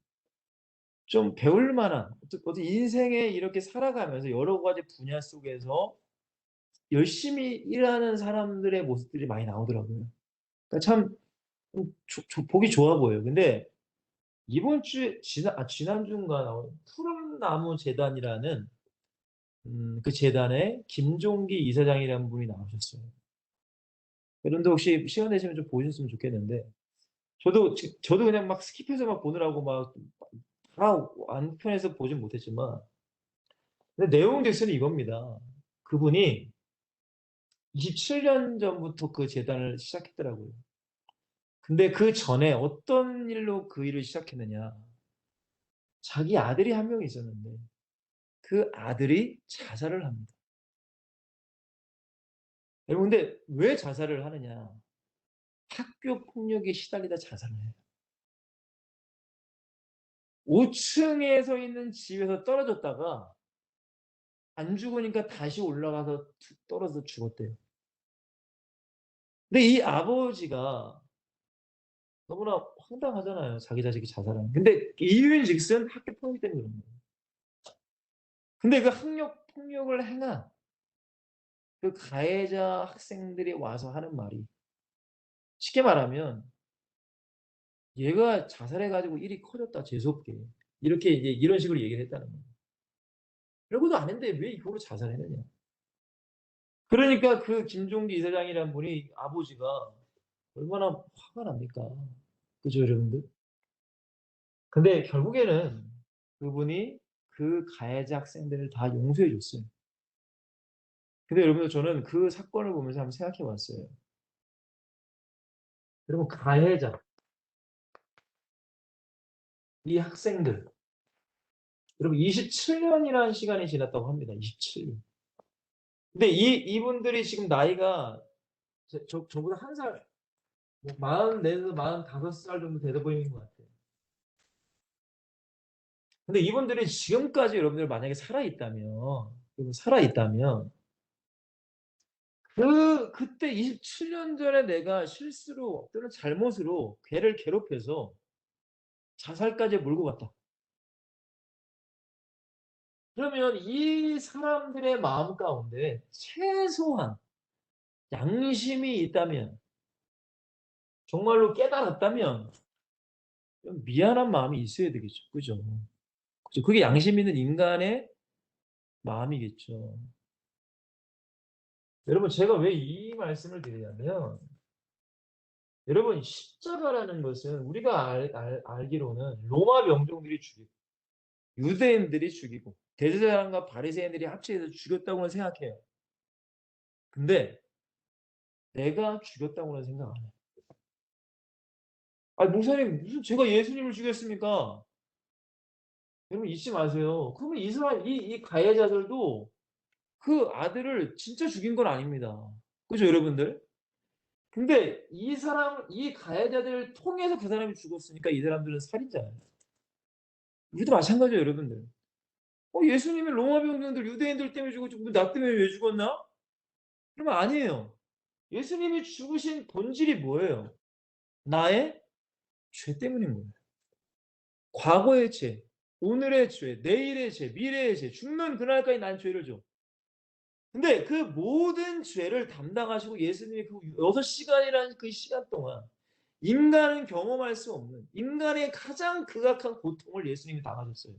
Speaker 1: 좀 배울 만한 어떤 인생에 이렇게 살아가면서 여러 가지 분야 속에서 열심히 일하는 사람들의 모습들이 많이 나오더라고요. 그러니까 참 보기 좋아 보여요. 근데 이번 주에 지난주인가 나온 푸른 나무 재단이라는 그 재단에 김종기 이사장이라는 분이 나오셨어요. 여러분도 혹시 시간 되시면 좀 보셨으면 좋겠는데 저도 그냥 막 스킵해서 막 보느라고 막 다 안편에서 보진 못했지만 근데 내용 자체는 이겁니다. 그분이 27년 전부터 그 재단을 시작했더라고요. 근데 그 전에 어떤 일로 그 일을 시작했느냐. 자기 아들이 한 명 있었는데 그 아들이 자살을 합니다. 여러분 근데 왜 자살을 하느냐. 학교 폭력에 시달리다 자살을 해요. 5층에 서 있는 집에서 떨어졌다가 안 죽으니까 다시 올라가서 떨어져서 죽었대요. 근데 이 아버지가 너무나 황당하잖아요. 자기 자식이 자살하는. 근데 이유인즉슨 학교 폭력 때문에 그런 거예요. 근데 그 학력 폭력을 행한 그 가해자 학생들이 와서 하는 말이 쉽게 말하면 얘가 자살해가지고 일이 커졌다 재수없게 이렇게 이제 이런 식으로 얘기를 했다는 거예요. 별거도 아닌데 왜 이거로 자살했느냐. 그러니까 그 김종기 이사장이라는 분이 아버지가 얼마나 화가 납니까? 그죠, 여러분들? 근데 결국에는 그분이 그 가해자 학생들을 다 용서해 줬어요. 근데 여러분들 저는 그 사건을 보면서 한번 생각해 봤어요. 여러분 가해자, 이 학생들, 여러분 27년이라는 시간이 지났다고 합니다. 27년. 근데 이분들이 지금 나이가 저보다 한 살, 뭐 44에서 45살 정도 되어 보이는 것 같아요. 근데 이분들이 지금까지 여러분들 만약에 살아있다면, 그때 27년 전에 내가 실수로 또는 잘못으로 걔를 괴롭혀서 자살까지 몰고 갔다. 그러면 이 사람들의 마음 가운데 최소한 양심이 있다면, 정말로 깨달았다면, 좀 미안한 마음이 있어야 되겠죠. 그죠? 그죠? 그게 양심 있는 인간의 마음이겠죠. 여러분, 제가 왜 이 말씀을 드리냐면, 여러분, 십자가라는 것은 우리가 알기로는 로마 병정들이 죽이고, 유대인들이 죽이고, 대제사장과 바리새인들이 합치해서 죽였다고는 생각해요. 근데 내가 죽였다고는 생각 안 해요. 아니, 목사님, 무슨 제가 예수님을 죽였습니까? 여러분 잊지 마세요. 그러면 이스라엘 이 가해자들도 그 아들을 진짜 죽인 건 아닙니다. 그죠, 여러분들? 근데 이 가해자들을 통해서 그 사람이 죽었으니까 이 사람들은 살인자예요. 우리도 마찬가지예요, 여러분들. 예수님이 로마 병정들, 유대인들 때문에 죽었지, 나 때문에 왜 죽었나? 그러면 아니에요. 예수님이 죽으신 본질이 뭐예요? 나의 죄 때문인 거예요. 과거의 죄, 오늘의 죄, 내일의 죄, 미래의 죄, 죽는 그날까지 난 죄를 져. 근데 그 모든 죄를 담당하시고 예수님이 그 6시간이라는 그 시간 동안 인간은 경험할 수 없는 인간의 가장 극악한 고통을 예수님이 당하셨어요.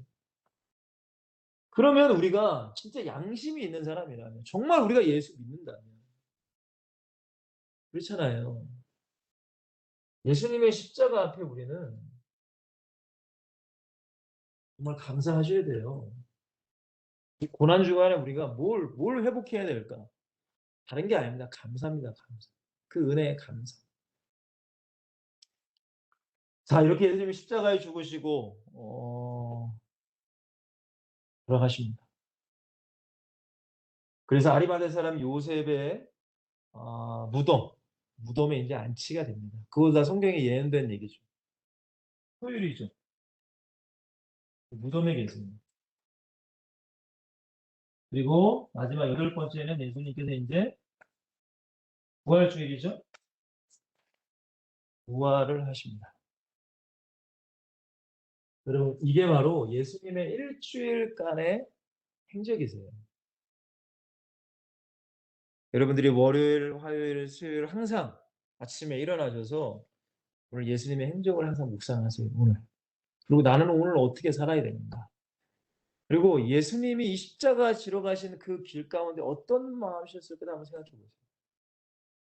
Speaker 1: 그러면 우리가 진짜 양심이 있는 사람이라면 정말 우리가 예수 믿는다면 그렇잖아요. 예수님의 십자가 앞에 우리는 정말 감사하셔야 돼요. 이 고난 주간에 우리가 뭘 회복해야 될까? 다른 게 아닙니다. 감사합니다. 감사. 그 은혜에 감사. 자, 이렇게 예수님이 십자가에 죽으시고 돌아가십니다. 그래서 아리마대 사람 요셉의 무덤에 이제 안치가 됩니다. 그거 다 성경에 예언된 얘기죠. 토요일이죠. 무덤에 계십니다. 그리고 마지막 여덟 번째는 예수님께서 이제 부활 주일이죠. 부활을 하십니다. 여러분, 이게 바로 예수님의 일주일간의 행적이세요. 여러분들이 월요일, 화요일, 수요일 항상 아침에 일어나셔서 오늘 예수님의 행적을 항상 묵상하세요. 오늘. 그리고 나는 오늘 어떻게 살아야 되는가. 그리고 예수님이 이 십자가 지러 가신 그 길 가운데 어떤 마음이셨을까 한번 생각해 보세요.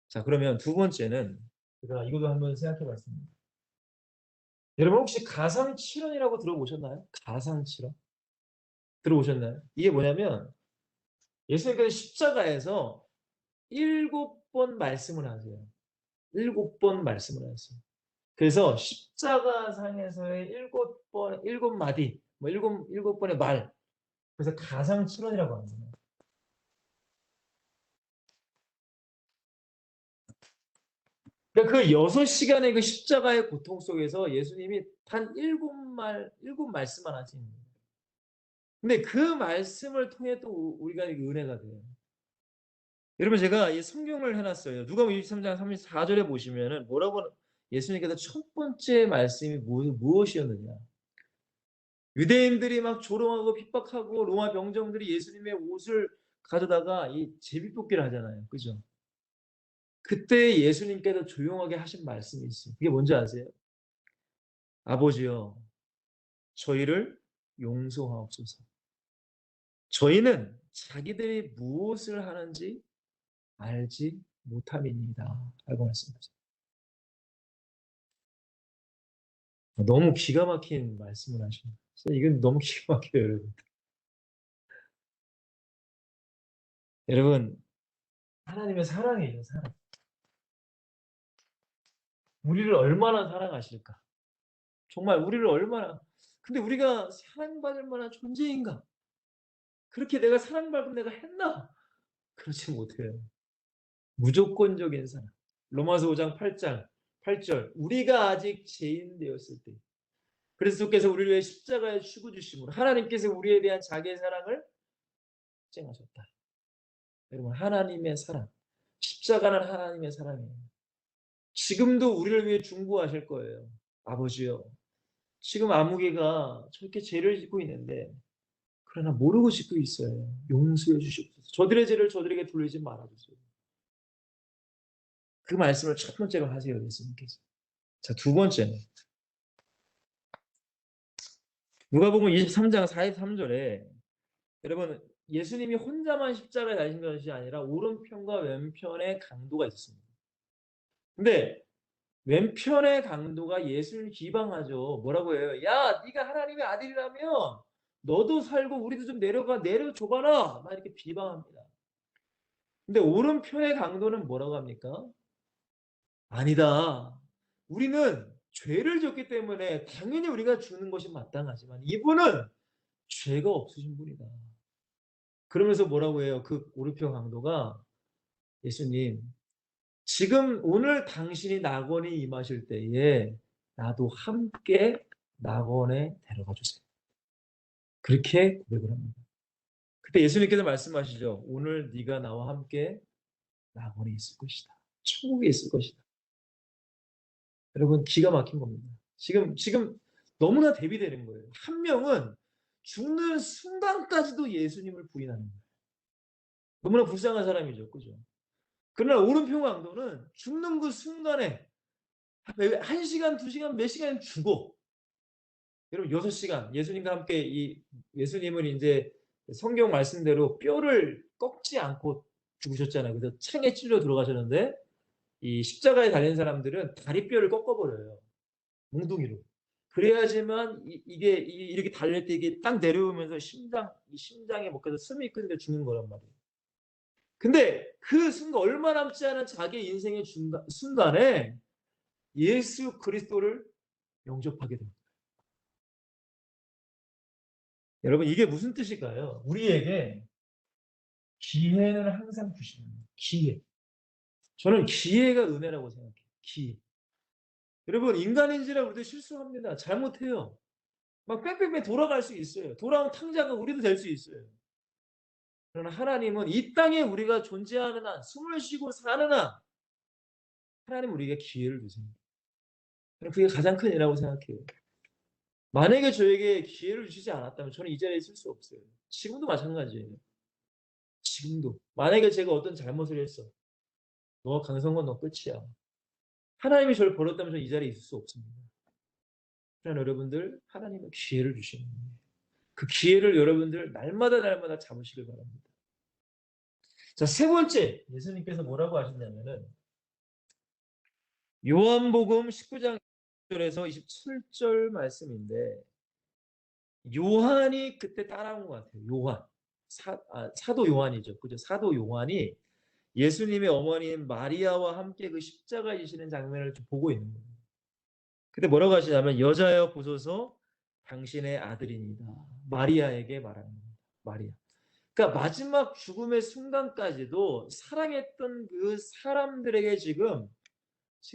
Speaker 1: 자, 그러면 두 번째는 제가 이것도 한번 생각해 봤습니다. 여러분 혹시 가상칠언이라고 들어보셨나요? 가상칠언? 들어보셨나요? 이게 뭐냐면 예수님께서 십자가에서 7번 말씀을 하세요. 7번 말씀을 하세요. 그래서 십자가상에서의 7번, 7마디, 뭐 7번의 말. 그래서 가상칠언이라고 합니다. 그러니까 그 6시간의 그 십자가의 고통 속에서 예수님이 단 7말씀만 하신 거예요. 근데 그 말씀을 통해 또 우리가 은혜가 돼요. 여러분 제가 이 성경을 해놨어요. 누가복음 23장 34절에 보시면은 뭐라고 예수님께서 첫 번째 말씀이 무엇이었느냐. 유대인들이 막 조롱하고 핍박하고 로마 병정들이 예수님의 옷을 가져다가 이 제비뽑기를 하잖아요. 그죠? 그때 예수님께서 조용하게 하신 말씀이 있어요. 그게 뭔지 아세요? 아버지여, 저희를 용서하옵소서. 저희는 자기들이 무엇을 하는지 알지 못함입니다. 라고 말씀하셨어요. 너무 기가 막힌 말씀을 하십니다. 이건 너무 기가 막혀요, 여러분. 여러분, 하나님의 사랑이에요, 사랑. 우리를 얼마나 사랑하실까? 정말 우리를 얼마나, 근데 우리가 사랑받을 만한 존재인가? 그렇게 내가 사랑받고 내가 했나? 그렇지 못해요. 무조건적인 사랑. 로마서 5장 8절. 우리가 아직 죄인 되었을 때. 그리스도께서 우리를 위해 십자가에 죽어 주심으로 하나님께서 우리에 대한 자기의 사랑을 증하셨다. 여러분, 하나님의 사랑. 십자가는 하나님의 사랑이에요. 지금도 우리를 위해 중보하실 거예요. 아버지요. 지금 아무개가 저렇게 죄를 짓고 있는데 그러나 모르고 짓고 있어요. 용서해 주시옵소서. 저들의 죄를 저들에게 돌리지 말아주세요. 그 말씀을 첫 번째로 하세요. 예수님께서. 자, 두 번째는 누가복음 23장 43절에 여러분 예수님이 혼자만 십자가에 달리신 것이 아니라 오른편과 왼편에 강도가 있었습니다. 근데 왼편의 강도가 예수님을 비방하죠. 뭐라고 해요? 야, 네가 하나님의 아들이라면 너도 살고 우리도 좀 내려줘봐라. 막 이렇게 비방합니다. 근데 오른편의 강도는 뭐라고 합니까? 아니다. 우리는 죄를 졌기 때문에 당연히 우리가 주는 것이 마땅하지만 이분은 죄가 없으신 분이다. 그러면서 뭐라고 해요? 그 오른편 강도가 예수님, 지금 오늘 당신이 낙원에 임하실 때에 나도 함께 낙원에 데려가 주세요. 그렇게 고백을 합니다. 그때 예수님께서 말씀하시죠. 오늘 네가 나와 함께 낙원에 있을 것이다. 천국에 있을 것이다. 여러분 기가 막힌 겁니다. 지금 너무나 대비되는 거예요. 한 명은 죽는 순간까지도 예수님을 부인하는 거예요. 너무나 불쌍한 사람이죠. 그죠? 그러나 오른편 강도는 죽는 그 순간에 1시간, 2시간, 몇 시간 죽어. 여러분 6시간 예수님과 함께 예수님은 이제 성경 말씀대로 뼈를 꺾지 않고 죽으셨잖아요. 그래서 창에 찔려 들어가셨는데 이 십자가에 달린 사람들은 다리뼈를 꺾어버려요. 몽둥이로. 그래야지만 이게 이렇게 달릴 때 이게 딱 내려오면서 심장에 먹혀서 숨이 끊겨 죽는 거란 말이에요. 근데 그 순간 얼마 남지 않은 자기 인생의 순간에 예수 그리스도를 영접하게 됩니다. 여러분 이게 무슨 뜻일까요? 우리에게 기회는 항상 주시는 거예요. 기회. 저는 기회가 은혜라고 생각해요. 기회. 여러분 인간인지라 우리도 실수합니다. 잘못해요. 막 빽빽빽 돌아갈 수 있어요. 돌아온 탕자가 우리도 될 수 있어요. 그러나 하나님은 이 땅에 우리가 존재하는 한, 숨을 쉬고 사는 한, 하나님은 우리에게 기회를 주세요. 저는 그게 가장 큰 일이라고 생각해요. 만약에 저에게 기회를 주시지 않았다면 저는 이 자리에 있을 수 없어요. 지금도 마찬가지예요. 지금도. 만약에 제가 어떤 잘못을 했어. 너 강성건 너 끝이야. 하나님이 저를 버렸다면 저는 이 자리에 있을 수 없습니다. 그러나 여러분들 하나님은 기회를 주시는 거예요. 그 기회를 여러분들 날마다 잡으시길 바랍니다. 자, 세 번째 예수님께서 뭐라고 하셨냐면은 요한복음 19장 1절에서 27절 말씀인데 요한이 그때 따라온 것 같아요. 요한. 사도 요한이죠. 그죠? 사도 요한이 예수님의 어머니인 마리아와 함께 그 십자가 지시는 장면을 좀 보고 있는 거예요. 근데 뭐라고 하시냐면 여자여 보소서 당신의 아들이니다. 마리아에게 말하는 겁니다. 마리아. 그러니까 마지막 죽음의 순간까지도 사랑했던 그 사람들에게 지금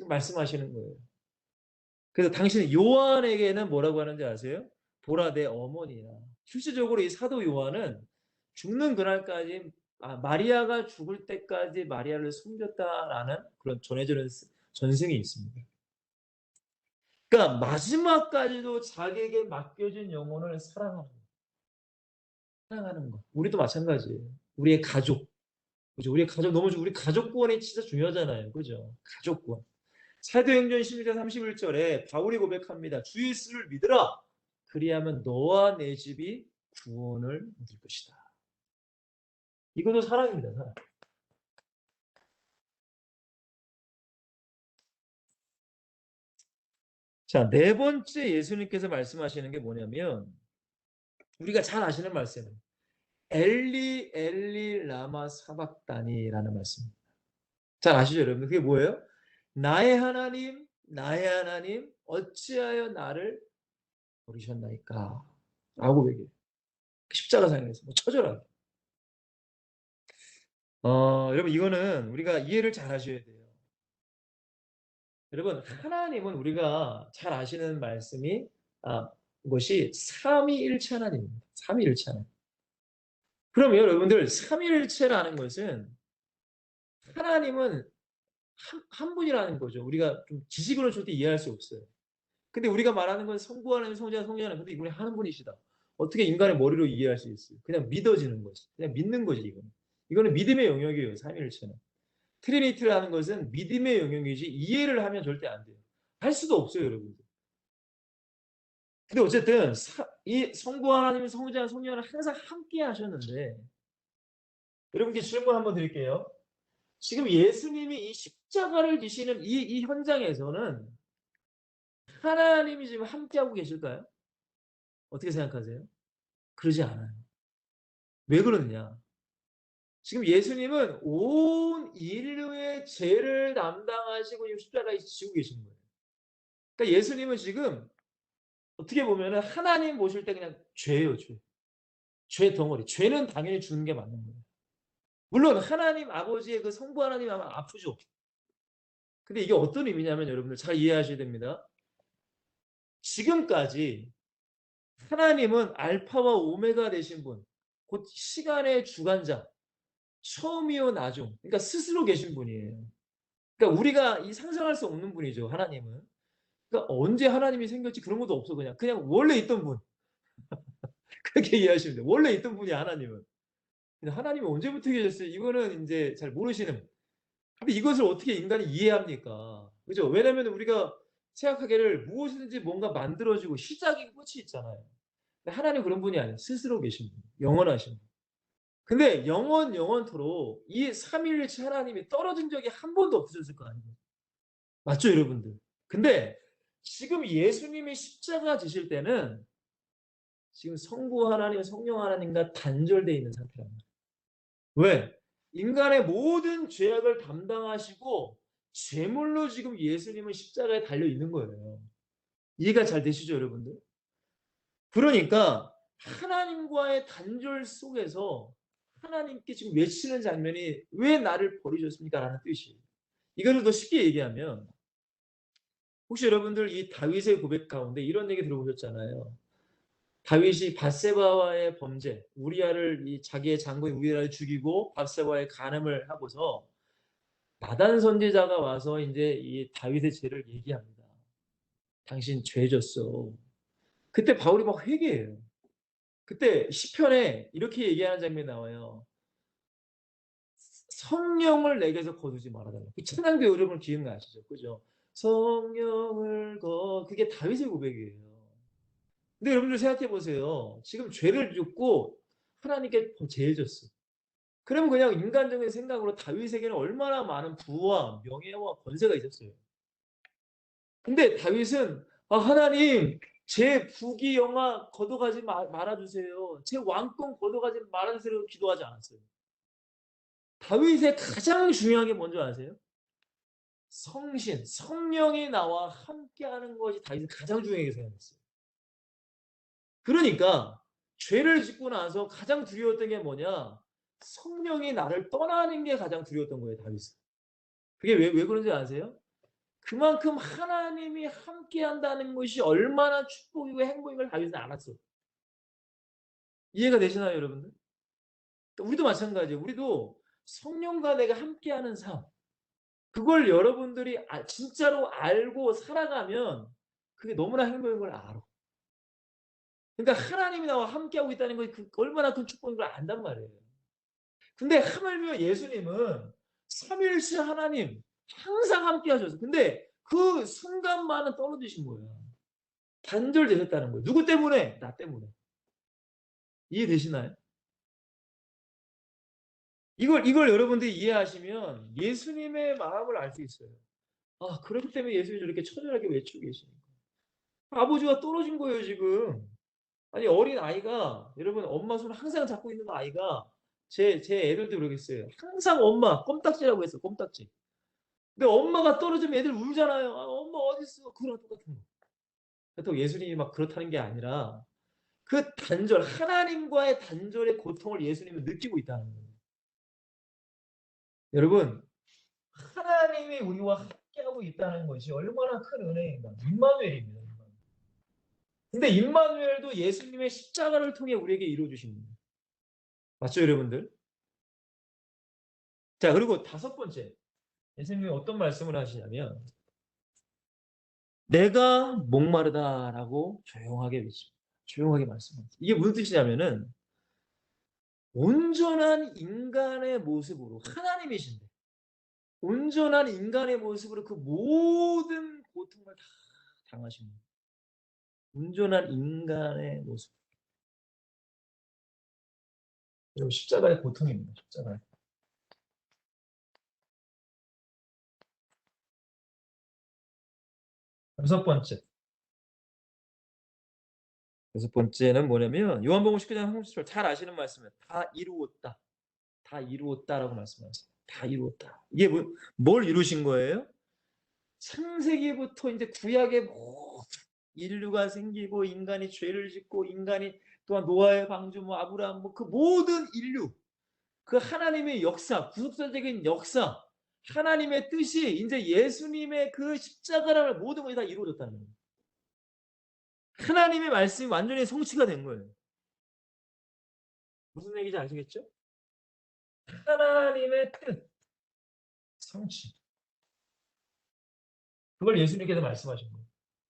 Speaker 1: 말씀하시는 거예요. 그래서 당신 요한에게는 뭐라고 하는지 아세요? 보라 내 어머니라. 실질적으로 이 사도 요한은 죽는 그날까지 마리아가 죽을 때까지 마리아를 숨겼다라는 그런 전해지는 전승이 있습니다. 그러니까 마지막까지도 자기에게 맡겨진 영혼을 사랑하는 것. 우리도 마찬가지예요. 우리의 가족. 그죠? 우리의 가족 너무 우리 가족 구원이 진짜 중요하잖아요. 그죠? 가족 구원. 사도행전 11장 31절에 바울이 고백합니다. 주 예수를 믿으라. 그리하면 너와 내 집이 구원을 얻을 것이다. 이것도 사랑입니다. 사랑. 자, 네 번째 예수님께서 말씀하시는 게 뭐냐면 우리가 잘 아시는 말씀이에요. 엘리 엘리 라마 사박다니라는 말씀입니다. 잘 아시죠, 여러분? 그게 뭐예요? 나의 하나님, 어찌하여 나를 버리셨나이까? 라고 얘기해요. 십자가상에서 처절하게. 여러분 이거는 우리가 이해를 잘 하셔야 돼요. 여러분 하나님은 우리가 잘 아시는 말씀이 것이 삼위일체 하나님입니다. 삼위일체 하나님. 그러면 여러분들 삼위일체라는 것은 하나님은 한 분이라는 거죠. 우리가 좀 지식으로 절대 이해할 수 없어요. 근데 우리가 말하는 건 성부 하나님, 성자 하나님. 근데 이분이 한 분이시다. 어떻게 인간의 머리로 이해할 수 있어요? 그냥 믿어지는 거지. 그냥 믿는 거지 이거는. 이거는 믿음의 영역이에요. 삼위일체는. 트리니티라는 것은 믿음의 영역이지 이해를 하면 절대 안 돼요. 할 수도 없어요, 여러분들. 근데 어쨌든 이 성부 하나님, 성자, 성령은 항상 함께 하셨는데 여러분께 질문 한번 드릴게요. 지금 예수님이 이 십자가를 지시는 이 현장에서는 하나님이 지금 함께하고 계실까요? 어떻게 생각하세요? 그러지 않아요. 왜 그러느냐? 지금 예수님은 온 인류의 죄를 담당하시고 십자가에 지고 계신 거예요. 그러니까 예수님은 지금 어떻게 보면은 하나님 모실 때 그냥 죄예요, 죄. 죄 덩어리. 죄는 당연히 주는 게 맞는 거예요. 물론 하나님 아버지의 그 성부 하나님 아마 아프죠. 근데 이게 어떤 의미냐면 여러분들 잘 이해하셔야 됩니다. 지금까지 하나님은 알파와 오메가 되신 분, 곧 시간의 주관자, 처음이요 나중, 그러니까 스스로 계신 분이에요. 그러니까 우리가 이 상상할 수 없는 분이죠, 하나님은. 그러니까 언제 하나님이 생겼지 그런 것도 없어 그냥 원래 있던 분. 그렇게 이해하시면 돼요. 원래 있던 분이 하나님은. 근데 하나님이 언제부터 계셨어요? 이거는 이제 잘 모르시는. 근데 이것을 어떻게 인간이 이해합니까? 그죠? 왜냐면 우리가 생각하기를 무엇이든지 뭔가 만들어지고 시작이 끝이 있잖아요. 근데 하나님 그런 분이 아니에요. 스스로 계신 분. 영원하신 분. 근데 영원토록 이 삼위일체 하나님이 떨어진 적이 한 번도 없으셨을 거 아니에요. 맞죠, 여러분들? 근데 지금 예수님이 십자가 지실 때는 지금 성부 하나님, 성령 하나님과 단절되어 있는 상태란 말이에요. 왜? 인간의 모든 죄악을 담당하시고 제물로 지금 예수님은 십자가에 달려 있는 거예요. 이해가 잘 되시죠, 여러분들? 그러니까 하나님과의 단절 속에서 하나님께 지금 외치는 장면이 왜 나를 버리셨습니까? 라는 뜻이에요. 이거를 더 쉽게 얘기하면 혹시 여러분들 이 다윗의 고백 가운데 이런 얘기 들어보셨잖아요. 다윗이 밧세바와의 범죄, 우리아를 이 자기의 장모인 우리아를 죽이고 밧세바와의 간음을 하고서 나단 선지자가 와서 이제 이 다윗의 죄를 얘기합니다. 당신 죄졌어. 그때 바울이 막 회개해요. 그때 시편에 이렇게 얘기하는 장면이 나와요. 성령을 내게서 거두지 말아달라. 그 찬양도 여러분 기억나시죠? 그죠? 성령을 그게 다윗의 고백이에요. 근데 여러분들 생각해 보세요. 지금 죄를 짓고 하나님께 죄졌어. 그러면 그냥 인간적인 생각으로 다윗에게는 얼마나 많은 부와 명예와 권세가 있었어요. 근데 다윗은 하나님 제 부귀 영화 걷어가지 말아주세요. 제 왕권 걷어가지 말아주세요. 기도하지 않았어요. 다윗의 가장 중요한 게 뭔지 아세요? 성신, 성령이 나와 함께하는 것이 다윗은 가장 중요하게 생각했어요. 그러니까 죄를 짓고 나서 가장 두려웠던 게 뭐냐? 성령이 나를 떠나는 게 가장 두려웠던 거예요, 다윗은. 그게 왜 그런지 아세요? 그만큼 하나님이 함께한다는 것이 얼마나 축복이고 행복인 걸 다윗은 알았어. 이해가 되시나요, 여러분들? 우리도 마찬가지예요. 우리도 성령과 내가 함께하는 삶, 그걸 여러분들이 진짜로 알고 살아가면 그게 너무나 행복인 걸 알아. 그러니까 하나님이 나와 함께하고 있다는 것이 얼마나 큰 축복인 걸 안단 말이에요. 근데 하물며 예수님은 삼위일체 하나님 항상 함께 하셔서 근데 그 순간만은 떨어지신 거예요. 단절되셨다는 거예요. 누구 때문에? 나 때문에. 이해되시나요? 이걸 여러분들이 이해하시면 예수님의 마음을 알 수 있어요. 그렇기 때문에 예수님이 저렇게 처절하게 외치고 계시는 거예요. 아버지와 떨어진 거예요, 지금. 아니, 어린 아이가, 여러분, 엄마 손을 항상 잡고 있는 아이가, 제 애들도 그러겠어요. 항상 엄마, 껌딱지라고 했어, 껌딱지. 근데 엄마가 떨어지면 애들 울잖아요. 엄마 어딨어? 그거랑 똑같은 거. 그렇다고 예수님이 막 그렇다는 게 아니라, 그 단절, 하나님과의 단절의 고통을 예수님은 느끼고 있다는 거예요. 여러분, 하나님이 우리와 함께하고 있다는 것이 얼마나 큰 은혜인가. 임마누엘입니다. 근데 임마누엘도 예수님의 십자가를 통해 우리에게 이루어주신 거예요. 맞죠, 여러분들? 자, 그리고 다섯 번째. 예수님이 어떤 말씀을 하시냐면, 내가 목마르다라고 조용하게 외칩니다. 조용하게 말씀합니다. 이게 무슨 뜻이냐면은, 온전한 인간의 모습으로, 하나님이신데, 온전한 인간의 모습으로 그 모든 고통을 다 당하신 거예요. 온전한 인간의 모습. 여러분, 십자가의 고통입니다. 십자가. 여섯 번째. 여섯 번째는 뭐냐면 요한복음 19장 30절 잘 아시는 말씀이에요. 다 이루었다. 다 이루었다라고 말씀하셨어요. 다 이루었다. 이게 뭘 이루신 거예요? 창세기부터 이제 구약의 모든 인류가 생기고 인간이 죄를 짓고 인간이 또한 노아의 방주 아브라함 그 모든 인류 그 하나님의 역사 구속사적인 역사 하나님의 뜻이 이제 예수님의 그 십자가라는 모든 것이 다 이루어졌다는 거예요. 하나님의 말씀이 완전히 성취가 된 거예요. 무슨 얘기인지 아시겠죠? 하나님의 뜻 성취. 그걸 예수님께서 말씀하신 거예요.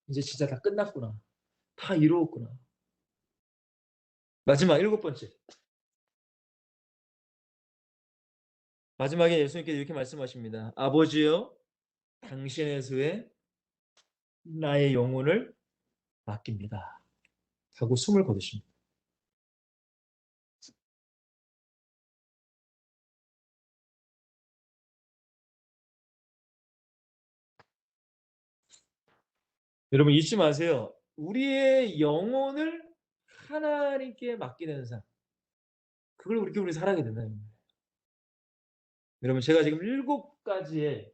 Speaker 1: 이제 진짜 다 끝났구나. 다 이루었구나. 마지막 일곱 번째. 마지막에 예수님께서 이렇게 말씀하십니다. 아버지여 당신의 수에 나의 영혼을 맡깁니다. 하고 숨을 거두십니다. 여러분 잊지 마세요. 우리의 영혼을 하나님께 맡기는 삶. 그걸 우리 살아가게 된다는 거예요. 여러분 제가 지금 일곱 가지의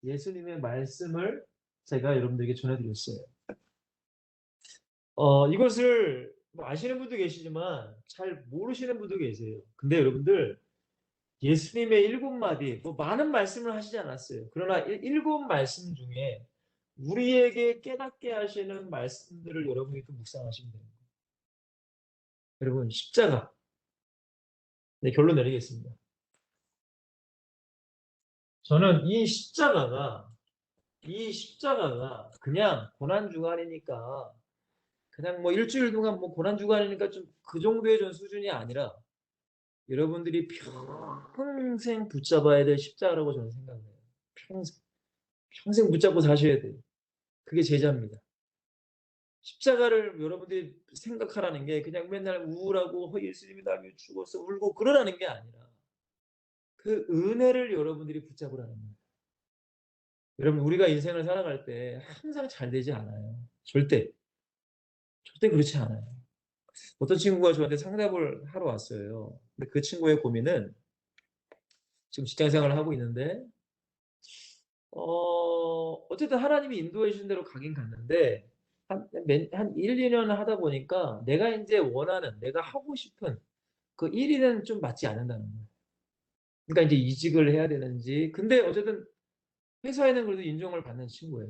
Speaker 1: 예수님의 말씀을 제가 여러분들에게 전해드렸어요. 이것을 뭐 아시는 분도 계시지만 잘 모르시는 분도 계세요. 근데 여러분들 예수님의 일곱 마디, 뭐 많은 말씀을 하시지 않았어요. 그러나 일곱 말씀 중에 우리에게 깨닫게 하시는 말씀들을 여러분이 또 묵상하시면 됩니다. 여러분 십자가. 네, 결론 내리겠습니다. 저는 이 십자가가 그냥 고난주간이니까 그냥 뭐 일주일 동안 뭐 고난주간이니까 좀 그 정도의 전 수준이 아니라 여러분들이 평생 붙잡아야 될 십자가라고 저는 생각해요. 평생. 평생 붙잡고 사셔야 돼요. 그게 제자입니다. 십자가를 여러분들이 생각하라는 게 그냥 맨날 우울하고 예수님이 날 위해 죽었어 울고 그러라는 게 아니라 그 은혜를 여러분들이 붙잡으라는 거예요. 여러분 우리가 인생을 살아갈 때 항상 잘 되지 않아요. 절대 그렇지 않아요. 어떤 친구가 저한테 상담을 하러 왔어요. 근데 그 친구의 고민은 지금 직장 생활을 하고 있는데 어쨌든 하나님이 인도해 주신 대로 가긴 갔는데 한 1, 2년 하다 보니까 내가 이제 원하는 내가 하고 싶은 그 1위는 좀 맞지 않는다는 거예요. 그러니까 이제 이직을 해야 되는지 근데 어쨌든 회사에는 그래도 인정을 받는 친구예요.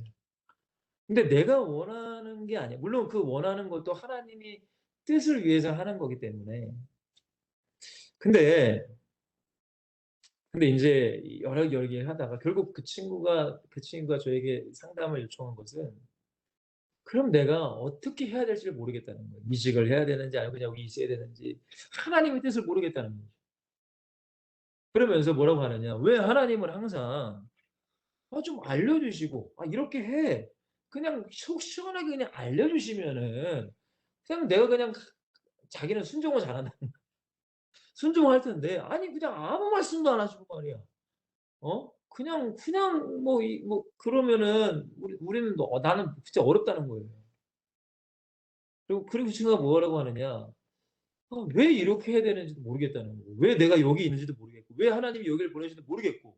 Speaker 1: 근데 내가 원하는 게 아니에요. 물론 그 원하는 것도 하나님이 뜻을 위해서 하는 거기 때문에 근데 이제 여러 얘기를 하다가 결국 그 친구가 저에게 상담을 요청한 것은 그럼 내가 어떻게 해야 될지를 모르겠다는 거예요. 이직을 해야 되는지 아니면 그냥 여기 있어야 되는지 하나님의 뜻을 모르겠다는 거죠. 그러면서 뭐라고 하느냐? 왜 하나님은 항상 좀 알려주시고 이렇게 해 그냥 속 시원하게 그냥 알려주시면은 그냥 내가 그냥 자기는 순종을 잘한다. 순종할 텐데 아니 그냥 아무 말씀도 안 하시고 말이야. 그냥 뭐 그러면은 우리는 나는 진짜 어렵다는 거예요. 그리고 그 친구가 뭐라고 하느냐? 왜 이렇게 해야 되는지도 모르겠다는 거예요. 왜 내가 여기 있는지도 모르겠고, 왜 하나님이 여기를 보내시는지도 모르겠고,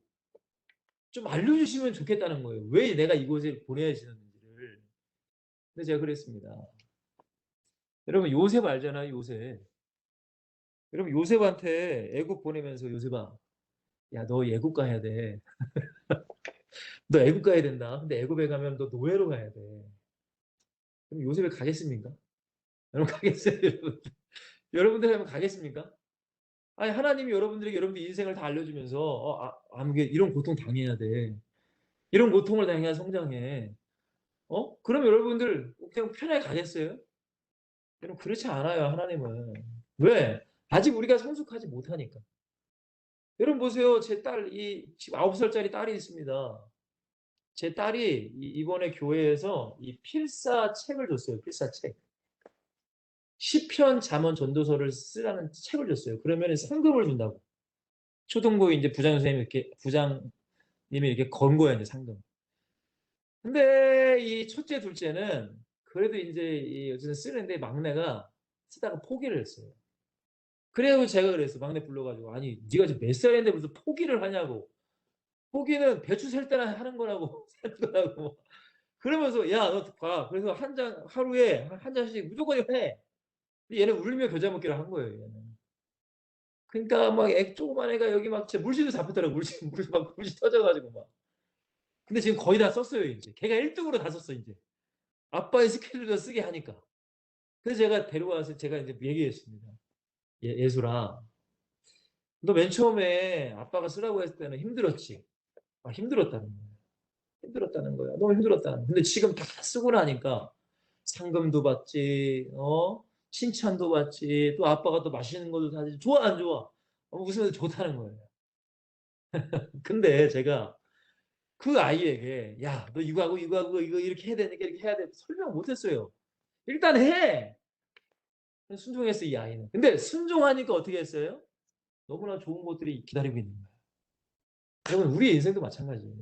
Speaker 1: 좀 알려주시면 좋겠다는 거예요. 왜 내가 이곳에 보내야지는지를. 근데 제가 그랬습니다. 여러분 요셉 알잖아요, 요셉. 여러분 요셉한테 애국 보내면서 요셉아, 야 너 애국 가야 돼. 너 애국 가야 된다. 근데 애국에 가면 너 노예로 가야 돼. 그럼 요셉에 가겠습니까? 여러분 가겠어요, 여러분? 여러분들 하면 가겠습니까? 아니 하나님이 여러분들에게 여러분들 인생을 다 알려주면서 이게 이런 고통 당해야 돼. 이런 고통을 당해야 성장해. 그럼 여러분들 그냥 편하게 가겠어요? 여러분 그렇지 않아요, 하나님은. 왜? 아직 우리가 성숙하지 못하니까. 여러분 보세요. 제 딸, 지금 9살짜리 딸이 있습니다. 제 딸이 이번에 교회에서 이 필사 책을 줬어요. 필사 책. 시편 잠언 전도서를 쓰라는 책을 줬어요. 그러면 상금을 준다고. 초등부 이제 부장님이 이렇게 건 거야, 이제 상금. 근데 이 첫째, 둘째는 그래도 이제 어쨌든 쓰는데 막내가 쓰다가 포기를 했어요. 그래서 제가 그랬어. 막내 불러가지고. 아니, 네가 지금 몇 살인데 무슨 포기를 하냐고. 포기는 배추 셀 때나 하는 거라고. 하는 거라고. 그러면서 야, 너 봐. 그래서 하루에 한 잔씩 무조건 해. 얘는 울며 겨자 먹기를 한 거예요. 얘는. 그러니까 막 조그만 애가 여기 막 진짜 물질도 잡혔더라고. 물질 터져가지고 막. 근데 지금 거의 다 썼어요, 이제. 걔가 1등으로 다 썼어, 이제. 아빠의 스케줄도 쓰게 하니까. 그래서 제가 데려와서 제가 이제 얘기했습니다. 예술아, 너 맨 처음에 아빠가 쓰라고 했을 때는 힘들었지. 힘들었다는 거야. 힘들었다는 거야. 너무 힘들었다는 거야. 근데 지금 다 쓰고 나니까 상금도 받지, 칭찬도 받지, 또 아빠가 또 맛있는 것도 사지. 좋아, 안 좋아? 웃으면서 좋다는 거예요. 근데 제가 그 아이에게, 야, 너 이거 하고 이거 하고 이거 이렇게 해야 되니까 이렇게 해야 돼. 설명 못 했어요. 일단 해! 순종했어, 이 아이는. 근데 순종하니까 어떻게 했어요? 너무나 좋은 것들이 기다리고 있는 거예요. 여러분, 우리의 인생도 마찬가지예요.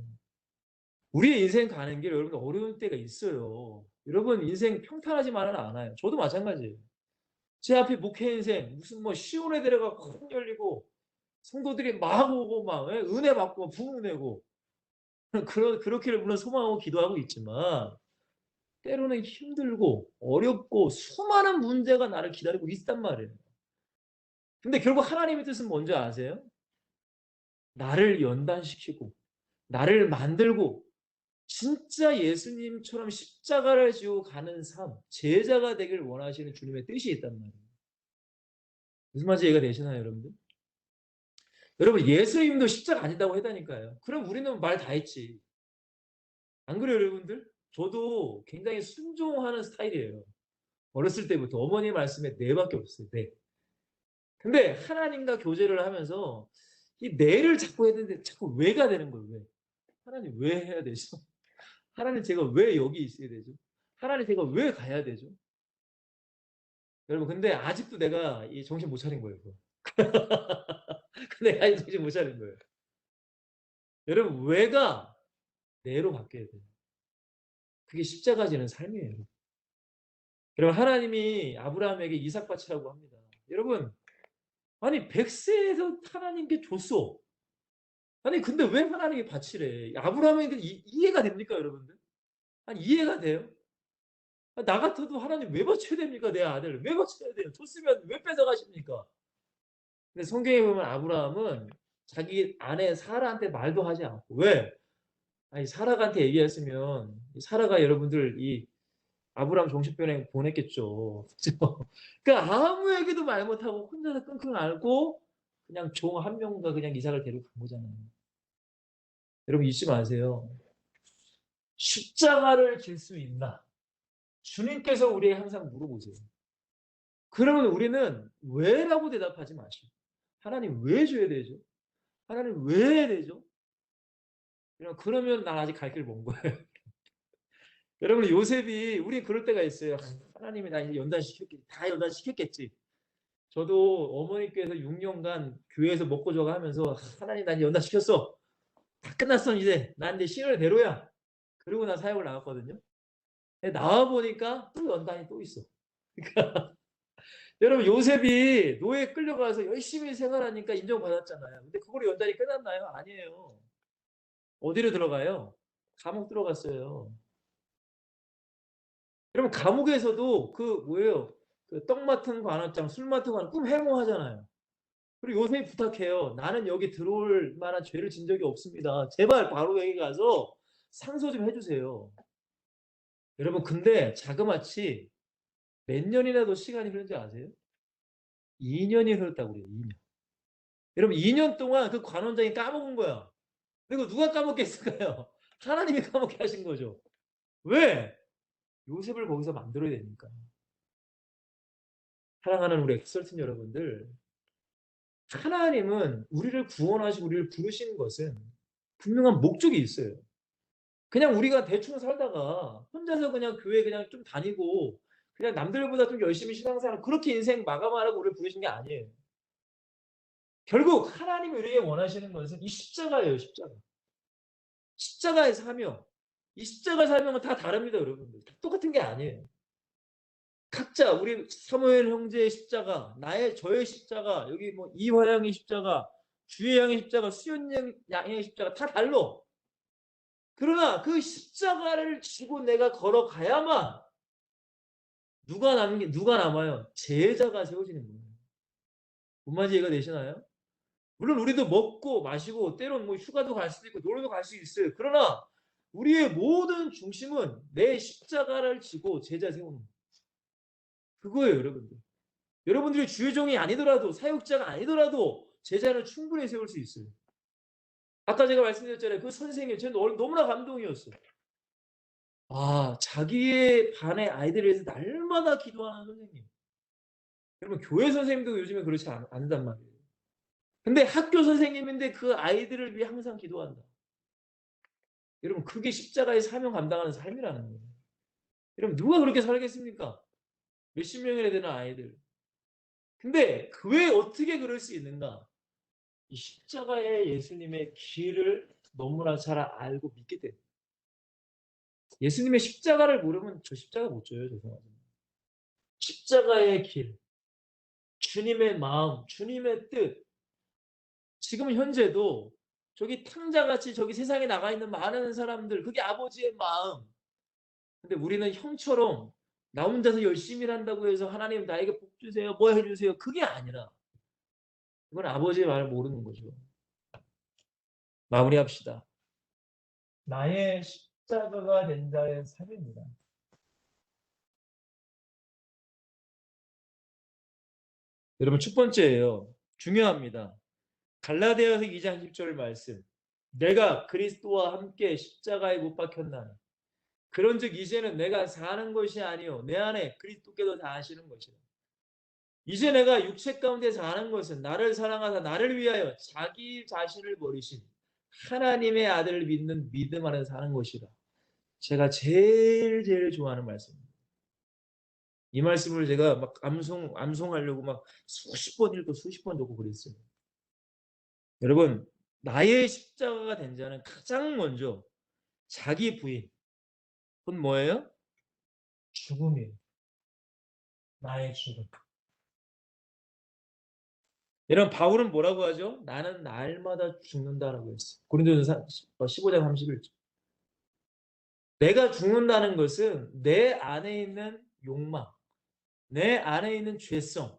Speaker 1: 우리의 인생 가는 길 여러분 어려운 때가 있어요. 여러분 인생 평탄하지만은 않아요. 저도 마찬가지예요. 제 앞에 목회 인생 무슨 뭐 시온에 데려가 확 열리고 성도들이 막 오고 막 은혜 받고 부흥 내고 그렇기를 물론 소망하고 기도하고 있지만 때로는 힘들고 어렵고 수많은 문제가 나를 기다리고 있단 말이에요. 근데 결국 하나님의 뜻은 뭔지 아세요? 나를 연단시키고 나를 만들고 진짜 예수님처럼 십자가를 지고 가는 삶, 제자가 되길 원하시는 주님의 뜻이 있단 말이에요. 무슨 말인지 이해가 되시나요, 여러분들? 여러분, 예수님도 십자가 아니다고 했다니까요. 그럼 우리는 말 다 했지. 안 그래요, 여러분들? 저도 굉장히 순종하는 스타일이에요. 어렸을 때부터 어머니 말씀에 네밖에 없어요. 네. 근데 하나님과 교제를 하면서 이 네를 자꾸 했는데 자꾸 왜가 되는 거예요. 왜? 하나님 왜 해야 되죠? 하나님 제가 왜 여기 있어야 되죠? 하나님 제가 왜 가야 되죠? 여러분 근데 아직도 내가 이 정신 못 차린 거예요. 그거. 근데 아직 정신 못 차린 거예요. 여러분 왜가 네로 바뀌어야 돼요. 그게 십자가 지는 삶이에요. 여러분 하나님이 아브라함에게 이삭 바치라고 합니다. 여러분 아니 100세에서 하나님께 줬어. 아니 근데 왜 하나님이 바치래? 아브라함에게 이해가 됩니까 여러분들? 아니 이해가 돼요? 나 같아도 하나님 왜 바쳐야 됩니까? 내 아들을 왜 바쳐야 돼요? 줬으면 왜 뺏어가십니까? 근데 성경에 보면 아브라함은 자기 아내 사라한테 말도 하지 않고 왜? 아니 사라한테 얘기했으면 사라가 여러분들 이 아브라함 정신병원에 보냈겠죠. 그죠? 그러니까 아무 얘기도 말 못하고 혼자서 끙끙 앓고 그냥 종 한 명과 그냥 이삭을 데리고 간 거잖아요. 여러분 잊지 마세요. 십자가를 질 수 있나? 주님께서 우리에게 항상 물어보세요. 그러면 우리는 왜라고 대답하지 마시고 하나님 왜 줘야 되죠? 하나님 왜 해야 되죠? 그러면 난 아직 갈 길 먼 거예요. 여러분 요셉이 우리 그럴 때가 있어요. 하나님이 나 이제 연단시켰겠지. 다 연단시켰겠지. 저도 어머니께서 6년간 교회에서 먹고 저거 하면서 하나님 나 이제 연단시켰어. 다 끝났어 이제. 난 이제 신을 대로야. 그리고 나 사역을 나갔거든요. 나와 보니까 또 연단이 또 있어. 그러니까 여러분 요셉이 노예에 끌려가서 열심히 생활하니까 인정받았잖아요. 근데 그걸로 연단이 끝났나요? 아니에요. 어디로 들어가요? 감옥 들어갔어요. 여러분 감옥에서도 그 뭐예요? 그 떡 맡은 관원장, 술 맡은 관원 꿈 해몽하잖아요. 그리고 요셉이 부탁해요. 나는 여기 들어올 만한 죄를 진 적이 없습니다. 제발 바로에게 가서 상소 좀 해주세요. 여러분 근데 자그마치 몇 년이나 더 시간이 흐른지 아세요? 2년이 흘렀다고 그래요. 2년. 여러분 2년 동안 그 관원장이 까먹은 거야. 그리고 누가 까먹겠을까요? 하나님이 까먹게 하신 거죠. 왜? 요셉을 거기서 만들어야 되니까. 사랑하는 우리 엑설튼 여러분들, 하나님은 우리를 구원하시고 우리를 부르시는 것은 분명한 목적이 있어요. 그냥 우리가 대충 살다가 혼자서 그냥 교회 그냥 좀 다니고 그냥 남들보다 좀 열심히 신앙생활 그렇게 인생 마감하라고 우리를 부르신 게 아니에요. 결국 하나님이 우리에게 원하시는 것은 이 십자가예요. 십자가. 십자가의 사명. 이 십자가 사명은 다 다릅니다. 여러분들. 다 똑같은 게 아니에요. 각자 우리 사무엘 형제의 십자가, 저의 십자가, 여기 뭐 이화영의 십자가, 주혜영의 십자가, 수연 양의 십자가 다 달라. 그러나 그 십자가를 지고 내가 걸어가야만 누가 남아요? 제자가 세워지는 거예요. 뭔 말인지 이해가 되시나요? 물론 우리도 먹고 마시고 때로는 뭐 휴가도 갈 수도 있고 놀러도 갈 수 있어요. 그러나 우리의 모든 중심은 내 십자가를 지고 제자 세우는 거예요. 그거예요, 여러분들. 여러분들이 주의 종이 아니더라도 사역자가 아니더라도 제자는 충분히 세울 수 있어요. 아까 제가 말씀드렸잖아요. 그 선생님 저는 너무나 감동이었어요. 아, 자기의 반의 아이들을 위해서 날마다 기도하는 선생님. 여러분 교회 선생님도 요즘에 그렇지 않단 말이에요. 근데 학교 선생님인데 그 아이들을 위해 항상 기도한다. 여러분 그게 십자가의 사명 감당하는 삶이라는 거예요. 여러분 누가 그렇게 살겠습니까? 몇십 명이나 되는 아이들. 근데 왜 어떻게 그럴 수 있는가? 이 십자가의 예수님의 길을 너무나 잘 알고 믿기 때문에. 예수님의 십자가를 모르면 저 십자가 못 져요. 죄송합니다. 십자가의 길, 주님의 마음, 주님의 뜻. 지금 현재도 저기 탕자같이 저기 세상에 나가 있는 많은 사람들, 그게 아버지의 마음. 근데 우리는 형처럼 나 혼자서 열심히 한다고 해서 하나님 나에게 복 주세요, 뭐 해주세요. 그게 아니라 그건 아버지의 말을 모르는 거죠. 마무리합시다. 나의 십자가가 된 자의 삶입니다. 여러분 첫 번째예요. 중요합니다. 갈라디아서 2장 10절 말씀. 내가 그리스도와 함께 십자가에 못 박혔나니 그런즉 이제는 내가 사는 것이 아니요 내 안에 그리스도께서 사시는 것이라. 이제 내가 육체 가운데 사는 것은 나를 사랑하사 나를 위하여 자기 자신을 버리신 하나님의 아들을 믿는 믿음 안에 사는 것이라. 제가 제일 좋아하는 말씀입니다. 이 말씀을 제가 막 암송하려고 막 수십 번 읽고 수십 번 듣고 그랬어요. 여러분, 나의 십자가가 된 자는 가장 먼저 자기 부인. 그건 뭐예요? 죽음이에요. 나의 죽음. 여러분, 바울은 뭐라고 하죠? 나는 날마다 죽는다라고 했어요. 고린도전서 15장 31절. 내가 죽는다는 것은 내 안에 있는 욕망, 내 안에 있는 죄성,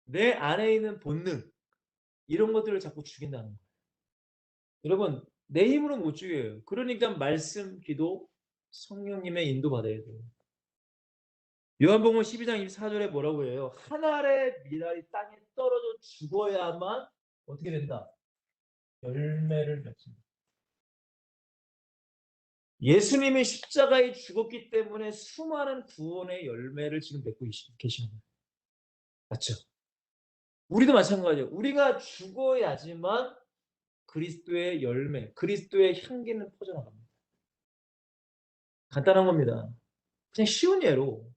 Speaker 1: 내 안에 있는 본능, 이런 것들을 자꾸 죽인다는 거예요. 여러분, 내 힘으로 못 죽여요. 그러니까 말씀, 기도, 성령님의 인도 받아야 돼요. 요한복음 12장 24절에 뭐라고 해요? 한 알의 미랄이 땅에 떨어져 죽어야만 어떻게 된다? 열매를 맺습니다. 예수님이 십자가에 죽었기 때문에 수많은 구원의 열매를 지금 맺고 계시는 거예요. 맞죠? 우리도 마찬가지예요. 우리가 죽어야지만 그리스도의 열매, 그리스도의 향기는 퍼져나갑니다. 간단한 겁니다. 그냥 쉬운 예로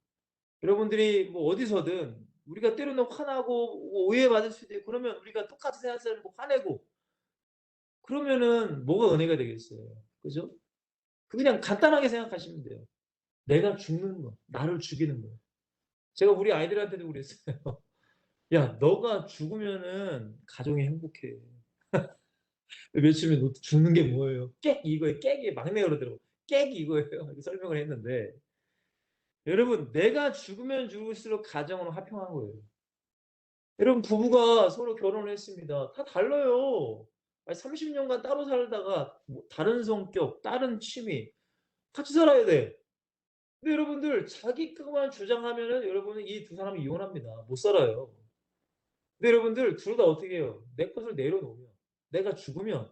Speaker 1: 여러분들이 뭐 어디서든 우리가 때로는 화나고 오해받을 수도 있고 그러면 우리가 똑같이 생각하고 화내고 그러면은 뭐가 은혜가 되겠어요. 그죠? 그냥 간단하게 생각하시면 돼요. 내가 죽는 거, 나를 죽이는 거. 제가 우리 아이들한테도 그랬어요. 야, 너가 죽으면은 가정이 행복해. 며칠 전에 죽는 게 뭐예요? 깨 이거예요. 깨기 막내가 그러더라고. 깨기 이거예요. 이렇게 설명을 했는데 여러분 내가 죽으면 죽을수록 가정은 화평한 거예요. 여러분 부부가 서로 결혼을 했습니다. 다 달라요. 30년간 따로 살다가 다른 성격, 다른 취미 같이 살아야 돼. 근데 여러분들 자기 것만 주장하면은 여러분은 이 두 사람이 이혼합니다. 못 살아요. 근데 여러분들 둘 다 어떻게 해요? 내 것을 내려놓으면 내가 죽으면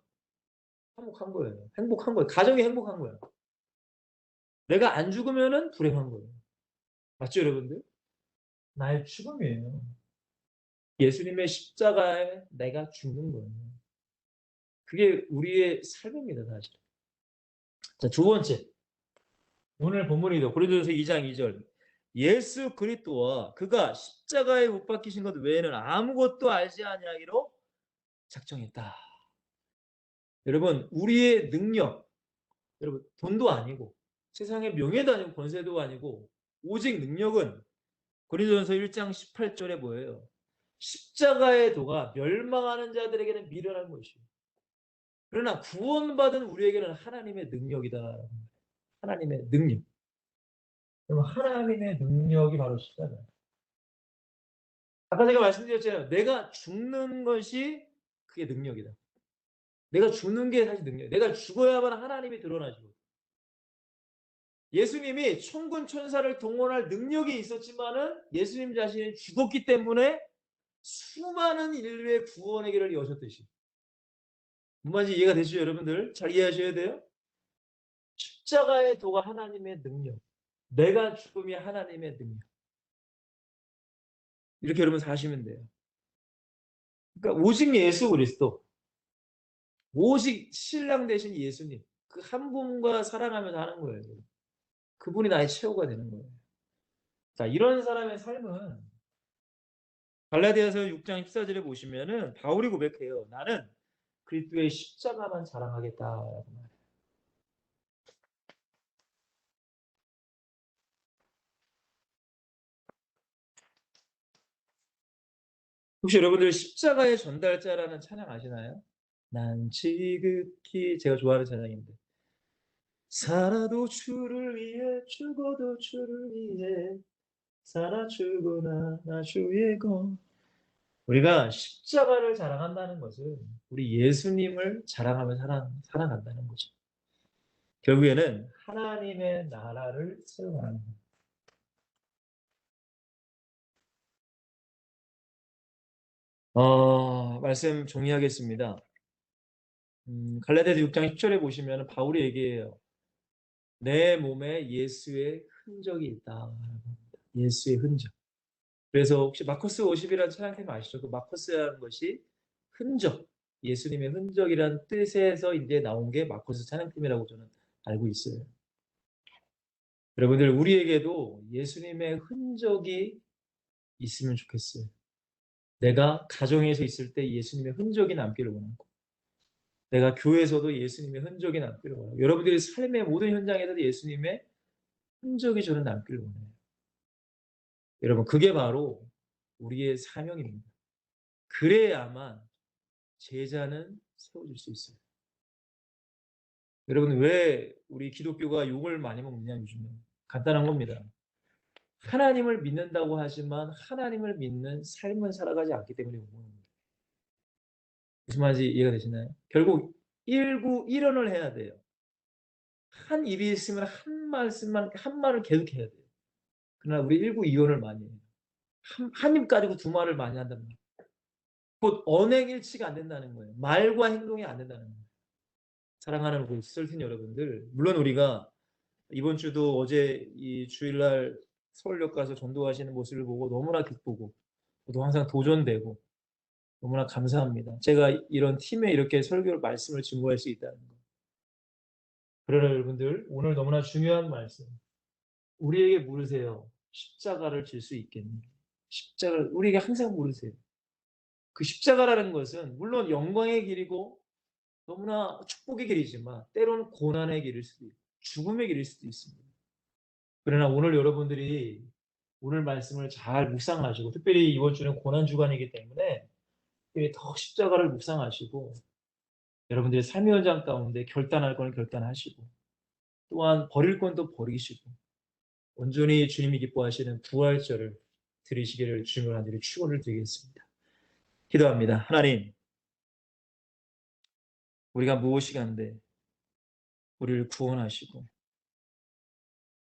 Speaker 1: 행복한 거예요. 행복한 거예요. 가정이 행복한 거예요. 내가 안 죽으면은 불행한 거예요. 맞죠, 여러분들? 나의 죽음이에요. 예수님의 십자가에 내가 죽는 거예요. 그게 우리의 삶입니다, 사실. 자, 두 번째. 오늘 본문이죠. 고린도전서 2장 2절. 예수 그리스도와 그가 십자가에 못 박히신 것 외에는 아무것도 알지 아니하기로 작정했다. 여러분, 우리의 능력, 여러분, 돈도 아니고 세상의 명예도 아니고 권세도 아니고 오직 능력은 고린도전서 1장 18절에 뭐예요? 십자가의 도가 멸망하는 자들에게는 미련한 것이요. 그러나 구원받은 우리에게는 하나님의 능력이다. 하나님의 능력. 그럼 하나님의 능력이 바로 십자가예요. 아까 제가 말씀드렸잖아요. 내가 죽는 것이 그게 능력이다. 내가 죽는 게 사실 능력이에요. 내가 죽어야만 하나님이 드러나시고. 예수님이 천군 천사를 동원할 능력이 있었지만은 예수님 자신이 죽었기 때문에 수많은 인류의 구원의 길을 여셨듯이. 무슨 말인지 이해가 되시죠, 여러분들? 잘 이해하셔야 돼요. 십자가의 도가 하나님의 능력. 내가 죽음이 하나님의 능력. 이렇게 여러분 사시면 돼요. 그러니까 오직 예수 그리스도. 오직 신랑 되신 예수님. 그 한 분과 사랑하면서 하는 거예요. 그분이 나의 최후가 되는 거예요. 자, 이런 사람의 삶은 갈라디아서 6장 14절에 보시면은 바울이 고백해요. 나는 그리스도의 십자가만 자랑하겠다. 혹시 여러분들 십자가의 전달자라는 찬양 아시나요? 난 지극히 제가 좋아하는 찬양인데 살아도 주를 위해 죽어도 주를 위해 살아 죽으나 나 주의 것. 우리가 십자가를 자랑한다는 것은 우리 예수님을 자랑하며 살아간다는 거죠. 결국에는 하나님의 나라를 세워가는 거예요. 말씀 정리하겠습니다. 갈라디아서 6장 10절에 보시면 바울이 얘기해요. 내 몸에 예수의 흔적이 있다. 예수의 흔적. 그래서 혹시 마커스 50이라는 찬양팀 아시죠? 그 마커스라는 것이 흔적, 예수님의 흔적이라는 뜻에서 이제 나온 게 마커스 찬양팀이라고 저는 알고 있어요. 여러분들, 우리에게도 예수님의 흔적이 있으면 좋겠어요. 내가 가정에서 있을 때 예수님의 흔적이 남기를 원하고, 내가 교회에서도 예수님의 흔적이 남기를 원하고, 여러분들의 삶의 모든 현장에서도 예수님의 흔적이 저는 남기를 원해요. 여러분, 그게 바로 우리의 사명입니다. 그래야만 제자는 세워질 수 있어요. 여러분, 왜 우리 기독교가 욕을 많이 먹느냐, 요즘에. 간단한 겁니다. 하나님을 믿는다고 하지만 하나님을 믿는 삶을 살아가지 않기 때문에 욕을 먹는 거예요. 무슨 말인지 이해가 되시나요? 결국 일구일언을 해야 돼요. 한 입이 있으면 한 말을 계속 해야 돼요. 그러나 우리 일구이언을 많이 해요. 한 입 가지고 두 말을 많이 한단 말이에요. 곧 언행일치가 안 된다는 거예요. 말과 행동이 안 된다는 거예요. 사랑하는 우리 솔틴 여러분들, 물론 우리가 이번 주도 어제 이 주일날 서울역 가서 전도하시는 모습을 보고 너무나 기쁘고 저도 항상 도전되고 너무나 감사합니다. 제가 이런 팀에 이렇게 설교를 말씀을 증거할 수 있다는 거. 그러나 여러분들, 오늘 너무나 중요한 말씀. 우리에게 물으세요. 십자가를 질 수 있겠니? 십자가를 우리에게 항상 물으세요. 그 십자가라는 것은 물론 영광의 길이고 너무나 축복의 길이지만 때로는 고난의 길일 수도 있고 죽음의 길일 수도 있습니다. 그러나 오늘 여러분들이 오늘 말씀을 잘 묵상하시고, 특별히 이번 주는 고난 주간이기 때문에 더 십자가를 묵상하시고 여러분들의 삶의 현장 가운데 결단할 건 결단하시고 또한 버릴 건 또 버리시고 온전히 주님이 기뻐하시는 부활절을 드리시기를 주님을 간절히 축원을 드리겠습니다. 기도합니다. 하나님, 우리가 무엇이 간데 우리를 구원하시고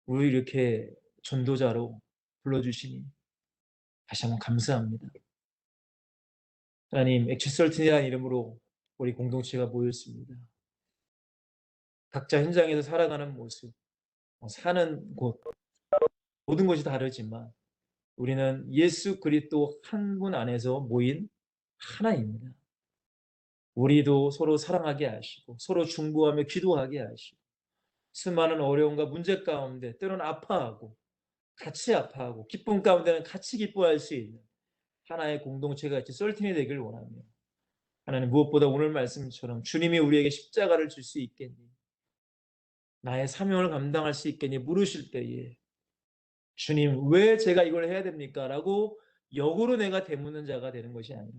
Speaker 1: 우리를 이렇게 전도자로 불러주시니 다시 한번 감사합니다. 하나님, 엑치설틴이라는 이름으로 우리 공동체가 모였습니다. 각자 현장에서 살아가는 모습, 사는 곳, 모든 것이 다르지만 우리는 예수 그리스도 한 분 안에서 모인 하나입니다. 우리도 서로 사랑하게 하시고 서로 중보하며 기도하게 하시고 수많은 어려움과 문제 가운데 때로는 아파하고 같이 아파하고 기쁨 가운데는 같이 기뻐할 수 있는 하나의 공동체가 같이 썰틴이 되길 원하며, 하나님, 무엇보다 오늘 말씀처럼 주님이 우리에게 십자가를 줄 수 있겠니? 나의 사명을 감당할 수 있겠니? 물으실 때에 주님, 왜 제가 이걸 해야 됩니까? 라고 역으로 내가 되묻는 자가 되는 것이 아니라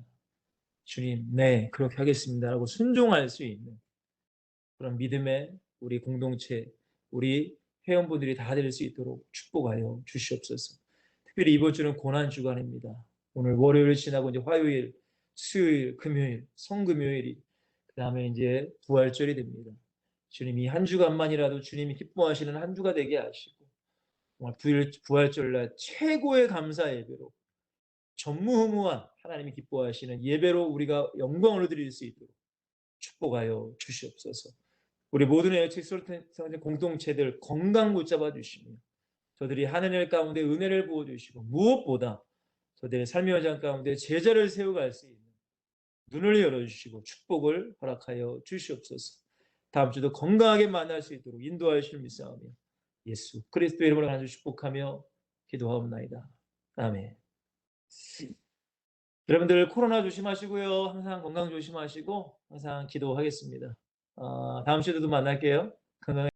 Speaker 1: 주님, 네, 그렇게 하겠습니다 라고 순종할 수 있는 그런 믿음의 우리 공동체, 우리 회원분들이 다 될 수 있도록 축복하여 주시옵소서. 특별히 이번 주는 고난주간입니다. 오늘 월요일 지나고 이제 화요일, 수요일, 금요일, 성금요일이 그 다음에 이제 부활절이 됩니다. 주님, 이 한 주간만이라도 주님이 기뻐하시는 한 주가 되게 하시고 정말 부활절날 최고의 감사 예배로 전무후무한 하나님이 기뻐하시는 예배로 우리가 영광을 드릴 수 있도록 축복하여 주시옵소서. 우리 모든 에어칙솔 공동체들 건강 붙잡아 주시며 저들이 하는 일 가운데 은혜를 부어주시고 무엇보다 저들의 삶의 현장 가운데 제자를 세워갈 수 있는 눈을 열어주시고 축복을 허락하여 주시옵소서. 다음 주도 건강하게 만날 수 있도록 인도하실 믿사오며 예수 그리스도의 이름으로 간절히 축복하며 기도하옵나이다. 아멘. 여러분들 코로나 조심하시고요. 항상 건강 조심하시고 항상 기도하겠습니다. 다음 주에도 만날게요. 건강